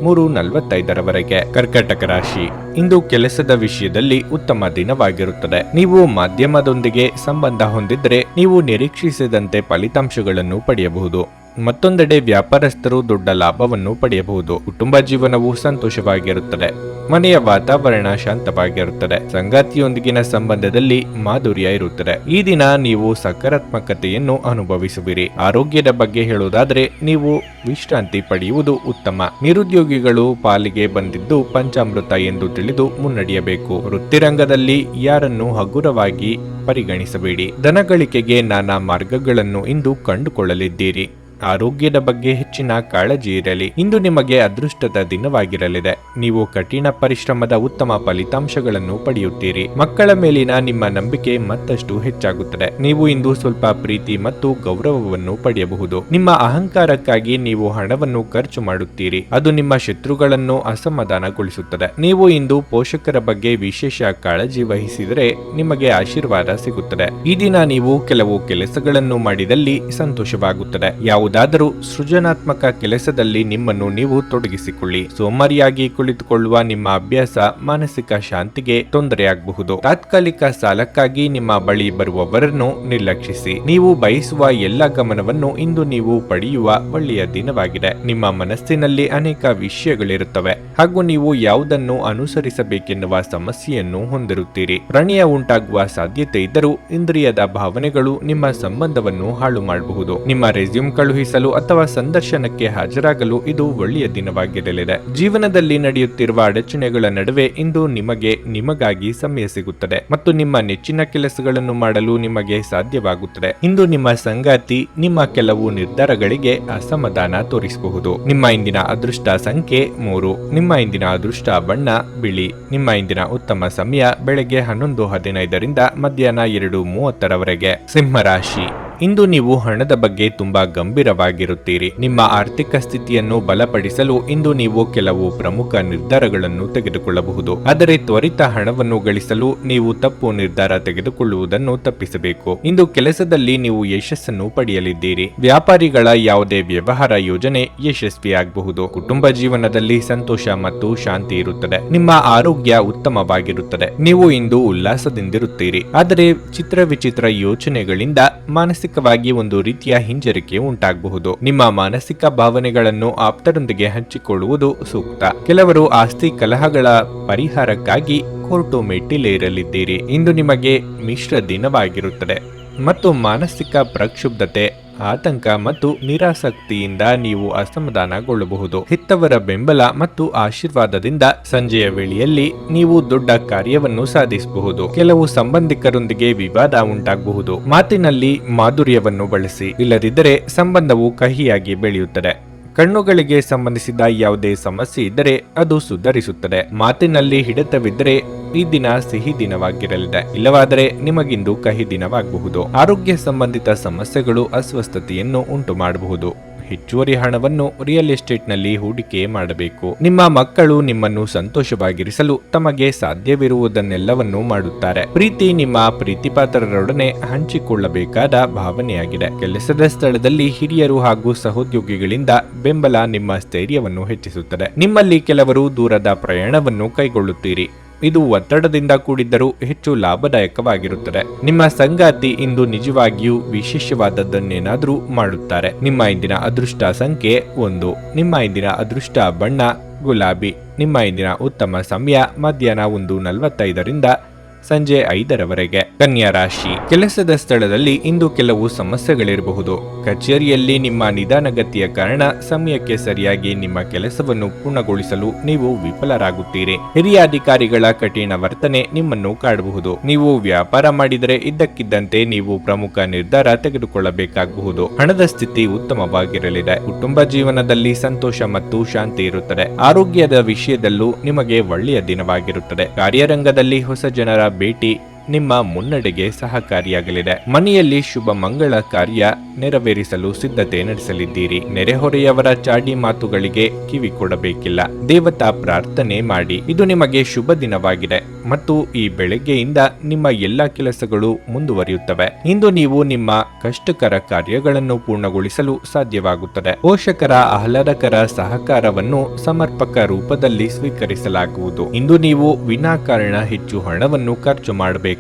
3:45ರವರೆಗೆ. ಕರ್ಕಾಟಕ ರಾಶಿ. ಇಂದು ಕೆಲಸದ ವಿಷಯದಲ್ಲಿ ಉತ್ತಮ ದಿನವಾಗಿರುತ್ತದೆ. ನೀವು ಮಾಧ್ಯಮದೊಂದಿಗೆ ಸಂಬಂಧ ಹೊಂದಿದ್ರೆ ನೀವು ನಿರೀಕ್ಷಿಸಿದಂತೆ ಫಲಿತಾಂಶಗಳನ್ನು ಪಡೆಯಬಹುದು. ಮತ್ತೊಂದೆಡೆ ವ್ಯಾಪಾರಸ್ಥರು ದೊಡ್ಡ ಲಾಭವನ್ನು ಪಡೆಯಬಹುದು. ಕುಟುಂಬ ಜೀವನವು ಸಂತೋಷವಾಗಿರುತ್ತದೆ. ಮನೆಯ ವಾತಾವರಣ ಶಾಂತವಾಗಿರುತ್ತದೆ. ಸಂಗಾತಿಯೊಂದಿಗಿನ ಸಂಬಂಧದಲ್ಲಿ ಮಾಧುರ್ಯ ಇರುತ್ತದೆ. ಈ ದಿನ ನೀವು ಸಕಾರಾತ್ಮಕತೆಯನ್ನು ಅನುಭವಿಸುವಿರಿ. ಆರೋಗ್ಯದ ಬಗ್ಗೆ ಹೇಳುವುದಾದರೆ ನೀವು ವಿಶ್ರಾಂತಿ ಪಡೆಯುವುದು ಉತ್ತಮ. ನಿರುದ್ಯೋಗಿಗಳು ಪಾಲಿಗೆ ಬಂದಿದ್ದು ಪಂಚಾಮೃತ ಎಂದು ತಿಳಿದು ಮುನ್ನಡೆಯಬೇಕು. ವೃತ್ತಿರಂಗದಲ್ಲಿ ಯಾರನ್ನು ಹಗುರವಾಗಿ ಪರಿಗಣಿಸಬೇಡಿ. ಧನಗಳಿಕೆಗೆ ನಾನಾ ಮಾರ್ಗಗಳನ್ನು ಇಂದು ಕಂಡುಕೊಳ್ಳಲಿದ್ದೀರಿ. ಆರೋಗ್ಯದ ಬಗ್ಗೆ ಹೆಚ್ಚಿನ ಕಾಳಜಿ ಇರಲಿ. ಇಂದು ನಿಮಗೆ ಅದೃಷ್ಟದ ದಿನವಾಗಿರಲಿದೆ. ನೀವು ಕಠಿಣ ಪರಿಶ್ರಮದ ಉತ್ತಮ ಫಲಿತಾಂಶಗಳನ್ನು ಪಡೆಯುತ್ತೀರಿ. ಮಕ್ಕಳ ಮೇಲಿನ ನಿಮ್ಮ ನಂಬಿಕೆ ಮತ್ತಷ್ಟು ಹೆಚ್ಚಾಗುತ್ತದೆ. ನೀವು ಇಂದು ಸ್ವಲ್ಪ ಪ್ರೀತಿ ಮತ್ತು ಗೌರವವನ್ನು ಪಡೆಯಬಹುದು. ನಿಮ್ಮ ಅಹಂಕಾರಕ್ಕಾಗಿ ನೀವು ಹಣವನ್ನು ಖರ್ಚು ಮಾಡುತ್ತೀರಿ. ಅದು ನಿಮ್ಮ ಶತ್ರುಗಳನ್ನು ಅಸಮಾಧಾನಗೊಳಿಸುತ್ತದೆ. ನೀವು ಇಂದು ಪೋಷಕರ ಬಗ್ಗೆ ವಿಶೇಷ ಕಾಳಜಿ ವಹಿಸಿದರೆ ನಿಮಗೆ ಆಶೀರ್ವಾದ ಸಿಗುತ್ತದೆ. ಈ ದಿನ ನೀವು ಕೆಲವು ಕೆಲಸಗಳನ್ನು ಮಾಡಿದಲ್ಲಿ ಸಂತೋಷವಾಗುತ್ತದೆ. ಯಾವುದಾದರೂ ಸೃಜನಾತ್ಮಕ ಕೆಲಸದಲ್ಲಿ ನಿಮ್ಮನ್ನು ನೀವು ತೊಡಗಿಸಿಕೊಳ್ಳಿ. ಸೋಮಾರಿಯಾಗಿ ಕುಳಿತುಕೊಳ್ಳುವ ನಿಮ್ಮ ಅಭ್ಯಾಸ ಮಾನಸಿಕ ಶಾಂತಿಗೆ ತೊಂದರೆಯಾಗಬಹುದು. ತಾತ್ಕಾಲಿಕ ಸಾಲಕ್ಕಾಗಿ ನಿಮ್ಮ ಬಳಿ ಬರುವವರನ್ನು ನಿರ್ಲಕ್ಷಿಸಿ. ನೀವು ಬಯಸುವ ಎಲ್ಲ ಗಮನವನ್ನು ಇಂದು ನೀವು ಪಡೆಯುವ ಒಳ್ಳೆಯ ದಿನವಾಗಿದೆ. ನಿಮ್ಮ ಮನಸ್ಸಿನಲ್ಲಿ ಅನೇಕ ವಿಷಯಗಳಿರುತ್ತವೆ ಹಾಗೂ ನೀವು ಯಾವುದನ್ನು ಅನುಸರಿಸಬೇಕೆನ್ನುವ ಸಮಸ್ಯೆಯನ್ನು ಹೊಂದಿರುತ್ತೀರಿ. ಪ್ರಣಯ ಉಂಟಾಗುವ ಸಾಧ್ಯತೆ ಇದ್ದರೂ ಇಂದ್ರಿಯದ ಭಾವನೆಗಳು ನಿಮ್ಮ ಸಂಬಂಧವನ್ನು ಹಾಳು ಮಾಡಬಹುದು. ನಿಮ್ಮ ರೆಸ್ಯೂಮ್ ಕಳುಹಿಸಲು ಅಥವಾ ಸಂದರ್ಶನಕ್ಕೆ ಹಾಜರಾಗಲು ಇದು ಒಳ್ಳೆಯ ದಿನವಾಗಿರಲಿದೆ. ಜೀವನದಲ್ಲಿ ನಡೆಯುತ್ತಿರುವ ಅಡಚಣೆಗಳ ನಡುವೆ ಇಂದು ನಿಮಗಾಗಿ ಸಮಯ ಸಿಗುತ್ತದೆ ಮತ್ತು ನಿಮ್ಮ ನೆಚ್ಚಿನ ಕೆಲಸಗಳನ್ನು ಮಾಡಲು ನಿಮಗೆ ಸಾಧ್ಯವಾಗುತ್ತದೆ. ಇಂದು ನಿಮ್ಮ ಸಂಗಾತಿ ನಿಮ್ಮ ಕೆಲವು ನಿರ್ಧಾರಗಳಿಗೆ ಅಸಮಾಧಾನ ತೋರಿಸಬಹುದು. ನಿಮ್ಮ ಇಂದಿನ ಅದೃಷ್ಟ ಸಂಖ್ಯೆ 3. ನಿಮ್ಮ ಇಂದಿನ ಅದೃಷ್ಟ ಬಣ್ಣ ಬಿಳಿ. ನಿಮ್ಮ ಇಂದಿನ ಉತ್ತಮ ಸಮಯ ಬೆಳಗ್ಗೆ 11:15 ಮಧ್ಯಾಹ್ನ 2:30 ಸಿಂಹರಾಶಿ. ಇಂದು ನೀವು ಹಣದ ಬಗ್ಗೆ ತುಂಬಾ ಗಂಭೀರವಾಗಿರುತ್ತೀರಿ. ನಿಮ್ಮ ಆರ್ಥಿಕ ಸ್ಥಿತಿಯನ್ನು ಬಲಪಡಿಸಲು ಇಂದು ನೀವು ಕೆಲವು ಪ್ರಮುಖ ನಿರ್ಧಾರಗಳನ್ನು ತೆಗೆದುಕೊಳ್ಳಬಹುದು. ಆದರೆ ತ್ವರಿತ ಹಣವನ್ನು ಗಳಿಸಲು ನೀವು ತಪ್ಪು ನಿರ್ಧಾರ ತೆಗೆದುಕೊಳ್ಳುವುದನ್ನು ತಪ್ಪಿಸಬೇಕು. ಇಂದು ಕೆಲಸದಲ್ಲಿ ನೀವು ಯಶಸ್ಸನ್ನು ಪಡೆಯಲಿದ್ದೀರಿ. ವ್ಯಾಪಾರಿಗಳ ಯಾವುದೇ ವ್ಯವಹಾರ ಯೋಜನೆ ಯಶಸ್ವಿಯಾಗಬಹುದು. ಕುಟುಂಬ ಜೀವನದಲ್ಲಿ ಸಂತೋಷ ಮತ್ತು ಶಾಂತಿ ಇರುತ್ತದೆ. ನಿಮ್ಮ ಆರೋಗ್ಯ ಉತ್ತಮವಾಗಿರುತ್ತದೆ. ನೀವು ಇಂದು ಉಲ್ಲಾಸದಿಂದಿರುತ್ತೀರಿ. ಆದರೆ ವಿಚಿತ್ರ ಯೋಚನೆಗಳಿಂದ ಮಾನಸಿಕವಾಗಿ ಒಂದು ರೀತಿಯ ಹಿಂಜರಿಕೆ ಉಂಟಾಗಬಹುದು. ನಿಮ್ಮ ಮಾನಸಿಕ ಭಾವನೆಗಳನ್ನು ಆಪ್ತರೊಂದಿಗೆ ಹಂಚಿಕೊಳ್ಳುವುದು ಸೂಕ್ತ. ಕೆಲವರು ಆಸ್ತಿ ಕಲಹಗಳ ಪರಿಹಾರಕ್ಕಾಗಿ ಕೋರ್ಟು ಮೆಟ್ಟಿಲೇರಲಿದ್ದೀರಿ. ಇಂದು ನಿಮಗೆ ಮಿಶ್ರ ದಿನವಾಗಿರುತ್ತದೆ ಮತ್ತು ಮಾನಸಿಕ ಪ್ರಕ್ಷುಬ್ಧತೆ, ಆತಂಕ ಮತ್ತು ನಿರಾಸಕ್ತಿಯಿಂದ ನೀವು ಅಸಮಾಧಾನಗೊಳ್ಳಬಹುದು. ಹೆತ್ತವರ ಬೆಂಬಲ ಮತ್ತು ಆಶೀರ್ವಾದದಿಂದ ಸಂಜೆಯ ವೇಳೆಯಲ್ಲಿ ನೀವು ದೊಡ್ಡ ಕಾರ್ಯವನ್ನು ಸಾಧಿಸಬಹುದು. ಕೆಲವು ಸಂಬಂಧಿಕರೊಂದಿಗೆ ವಿವಾದ ಉಂಟಾಗಬಹುದು. ಮಾತಿನಲ್ಲಿ ಮಾಧುರ್ಯವನ್ನು ಬಳಸಿ, ಇಲ್ಲದಿದ್ದರೆ ಸಂಬಂಧವು ಕಹಿಯಾಗಿ ಬೆಳೆಯುತ್ತದೆ. ಕಣ್ಣುಗಳಿಗೆ ಸಂಬಂಧಿಸಿದ ಯಾವುದೇ ಸಮಸ್ಯೆ ಇದ್ದರೆ ಅದು ಸುಧಾರಿಸುತ್ತದೆ. ಮಾತಿನಲ್ಲಿ ಹಿಡಿತವಿದ್ದರೆ ಈ ದಿನ ಸಿಹಿ ದಿನವಾಗಿರಲಿದೆ. ಇಲ್ಲವಾದರೆ ನಿಮಗಿಂದು ಕಹಿ ದಿನವಾಗಬಹುದು. ಆರೋಗ್ಯ ಸಂಬಂಧಿತ ಸಮಸ್ಯೆಗಳು ಅಸ್ವಸ್ಥತೆಯನ್ನು ಉಂಟು ಮಾಡಬಹುದು. ಹೆಚ್ಚುವರಿ ಹಣವನ್ನು ರಿಯಲ್ ಎಸ್ಟೇಟ್ನಲ್ಲಿ ಹೂಡಿಕೆ ಮಾಡಬೇಕು. ನಿಮ್ಮ ಮಕ್ಕಳು ನಿಮ್ಮನ್ನು ಸಂತೋಷವಾಗಿರಿಸಲು ತಮಗೆ ಸಾಧ್ಯವಿರುವುದನ್ನೆಲ್ಲವನ್ನೂ ಮಾಡುತ್ತಾರೆ. ಪ್ರೀತಿ ನಿಮ್ಮ ಪ್ರೀತಿಪಾತ್ರರೊಡನೆ ಹಂಚಿಕೊಳ್ಳಬೇಕಾದ ಭಾವನೆಯಾಗಿದೆ. ಕೆಲಸದ ಸ್ಥಳದಲ್ಲಿ ಹಿರಿಯರು ಹಾಗೂ ಸಹೋದ್ಯೋಗಿಗಳಿಂದ ಬೆಂಬಲ ನಿಮ್ಮ ಸ್ಥೈರ್ಯವನ್ನು ಹೆಚ್ಚಿಸುತ್ತದೆ. ನಿಮ್ಮಲ್ಲಿ ಕೆಲವರು ದೂರದ ಪ್ರಯಾಣವನ್ನು ಕೈಗೊಳ್ಳುತ್ತೀರಿ. ಇದು ಒತ್ತಡದಿಂದ ಕೂಡಿದ್ದರೂ ಹೆಚ್ಚು ಲಾಭದಾಯಕವಾಗಿರುತ್ತದೆ. ನಿಮ್ಮ ಸಂಗಾತಿ ಇಂದು ನಿಜವಾಗಿಯೂ ವಿಶೇಷವಾದದ್ದನ್ನೇನಾದರೂ ಮಾಡುತ್ತಾರೆ. ನಿಮ್ಮ ಇಂದಿನ ಅದೃಷ್ಟ ಸಂಖ್ಯೆ 1. ನಿಮ್ಮ ಇಂದಿನ ಅದೃಷ್ಟ ಬಣ್ಣ ಗುಲಾಬಿ. ನಿಮ್ಮ ಇಂದಿನ ಉತ್ತಮ ಸಮಯ ಮಧ್ಯಾಹ್ನ 1:45 ಸಂಜೆ 5 ಕನ್ಯಾ ರಾಶಿ. ಕೆಲಸದ ಸ್ಥಳದಲ್ಲಿ ಇಂದು ಕೆಲವು ಸಮಸ್ಯೆಗಳಿರಬಹುದು. ಕಚೇರಿಯಲ್ಲಿ ನಿಮ್ಮ ನಿಧಾನಗತಿಯ ಕಾರಣ ಸಮಯಕ್ಕೆ ಸರಿಯಾಗಿ ನಿಮ್ಮ ಕೆಲಸವನ್ನು ಪೂರ್ಣಗೊಳಿಸಲು ನೀವು ವಿಫಲರಾಗುತ್ತೀರಿ. ಹಿರಿಯ ಅಧಿಕಾರಿಗಳ ಕಠಿಣ ವರ್ತನೆ ನಿಮ್ಮನ್ನು ಕಾಡಬಹುದು. ನೀವು ವ್ಯಾಪಾರ ಮಾಡಿದರೆ ಇದ್ದಕ್ಕಿದ್ದಂತೆ ನೀವು ಪ್ರಮುಖ ನಿರ್ಧಾರ ತೆಗೆದುಕೊಳ್ಳಬೇಕಾಗಬಹುದು. ಹಣದ ಸ್ಥಿತಿ ಉತ್ತಮವಾಗಿರಲಿದೆ. ಕುಟುಂಬ ಜೀವನದಲ್ಲಿ ಸಂತೋಷ ಮತ್ತು ಶಾಂತಿ ಇರುತ್ತದೆ. ಆರೋಗ್ಯದ ವಿಷಯದಲ್ಲೂ ನಿಮಗೆ ಒಳ್ಳೆಯ ದಿನವಾಗಿರುತ್ತದೆ. ಕಾರ್ಯರಂಗದಲ್ಲಿ ಹೊಸ ಜನರ ಭೇಟಿ ನಿಮ್ಮ ಮುನ್ನಡೆಗೆ ಸಹಕಾರಿಯಾಗಲಿದೆ. ಮನೆಯಲ್ಲಿ ಶುಭ ಮಂಗಳ ಕಾರ್ಯ ನೆರವೇರಿಸಲು ಸಿದ್ಧತೆ ನಡೆಸಲಿದ್ದೀರಿ. ನೆರೆಹೊರೆಯವರ ಚಾಡಿ ಮಾತುಗಳಿಗೆ ಕಿವಿ ಕೊಡಬೇಕಿಲ್ಲ. ದೇವತಾ ಪ್ರಾರ್ಥನೆ ಮಾಡಿ. ಇದು ನಿಮಗೆ ಶುಭ ದಿನವಾಗಿದೆ ಮತ್ತು ಈ ಬೆಳಗ್ಗೆಯಿಂದ ನಿಮ್ಮ ಎಲ್ಲ ಕೆಲಸಗಳು ಮುಂದುವರಿಯುತ್ತವೆ. ಇಂದು ನೀವು ನಿಮ್ಮ ಕಷ್ಟಕರ ಕಾರ್ಯಗಳನ್ನು ಪೂರ್ಣಗೊಳಿಸಲು ಸಾಧ್ಯವಾಗುತ್ತದೆ. ಪೋಷಕರ ಆಹ್ಲಾದಕರ ಸಹಕಾರವನ್ನು ಸಮರ್ಪಕ ರೂಪದಲ್ಲಿ ಸ್ವೀಕರಿಸಲಾಗುವುದು. ಇಂದು ನೀವು ವಿನಾಕಾರಣ ಹೆಚ್ಚು ಹಣವನ್ನು ಖರ್ಚು ಮಾಡಬೇಕು.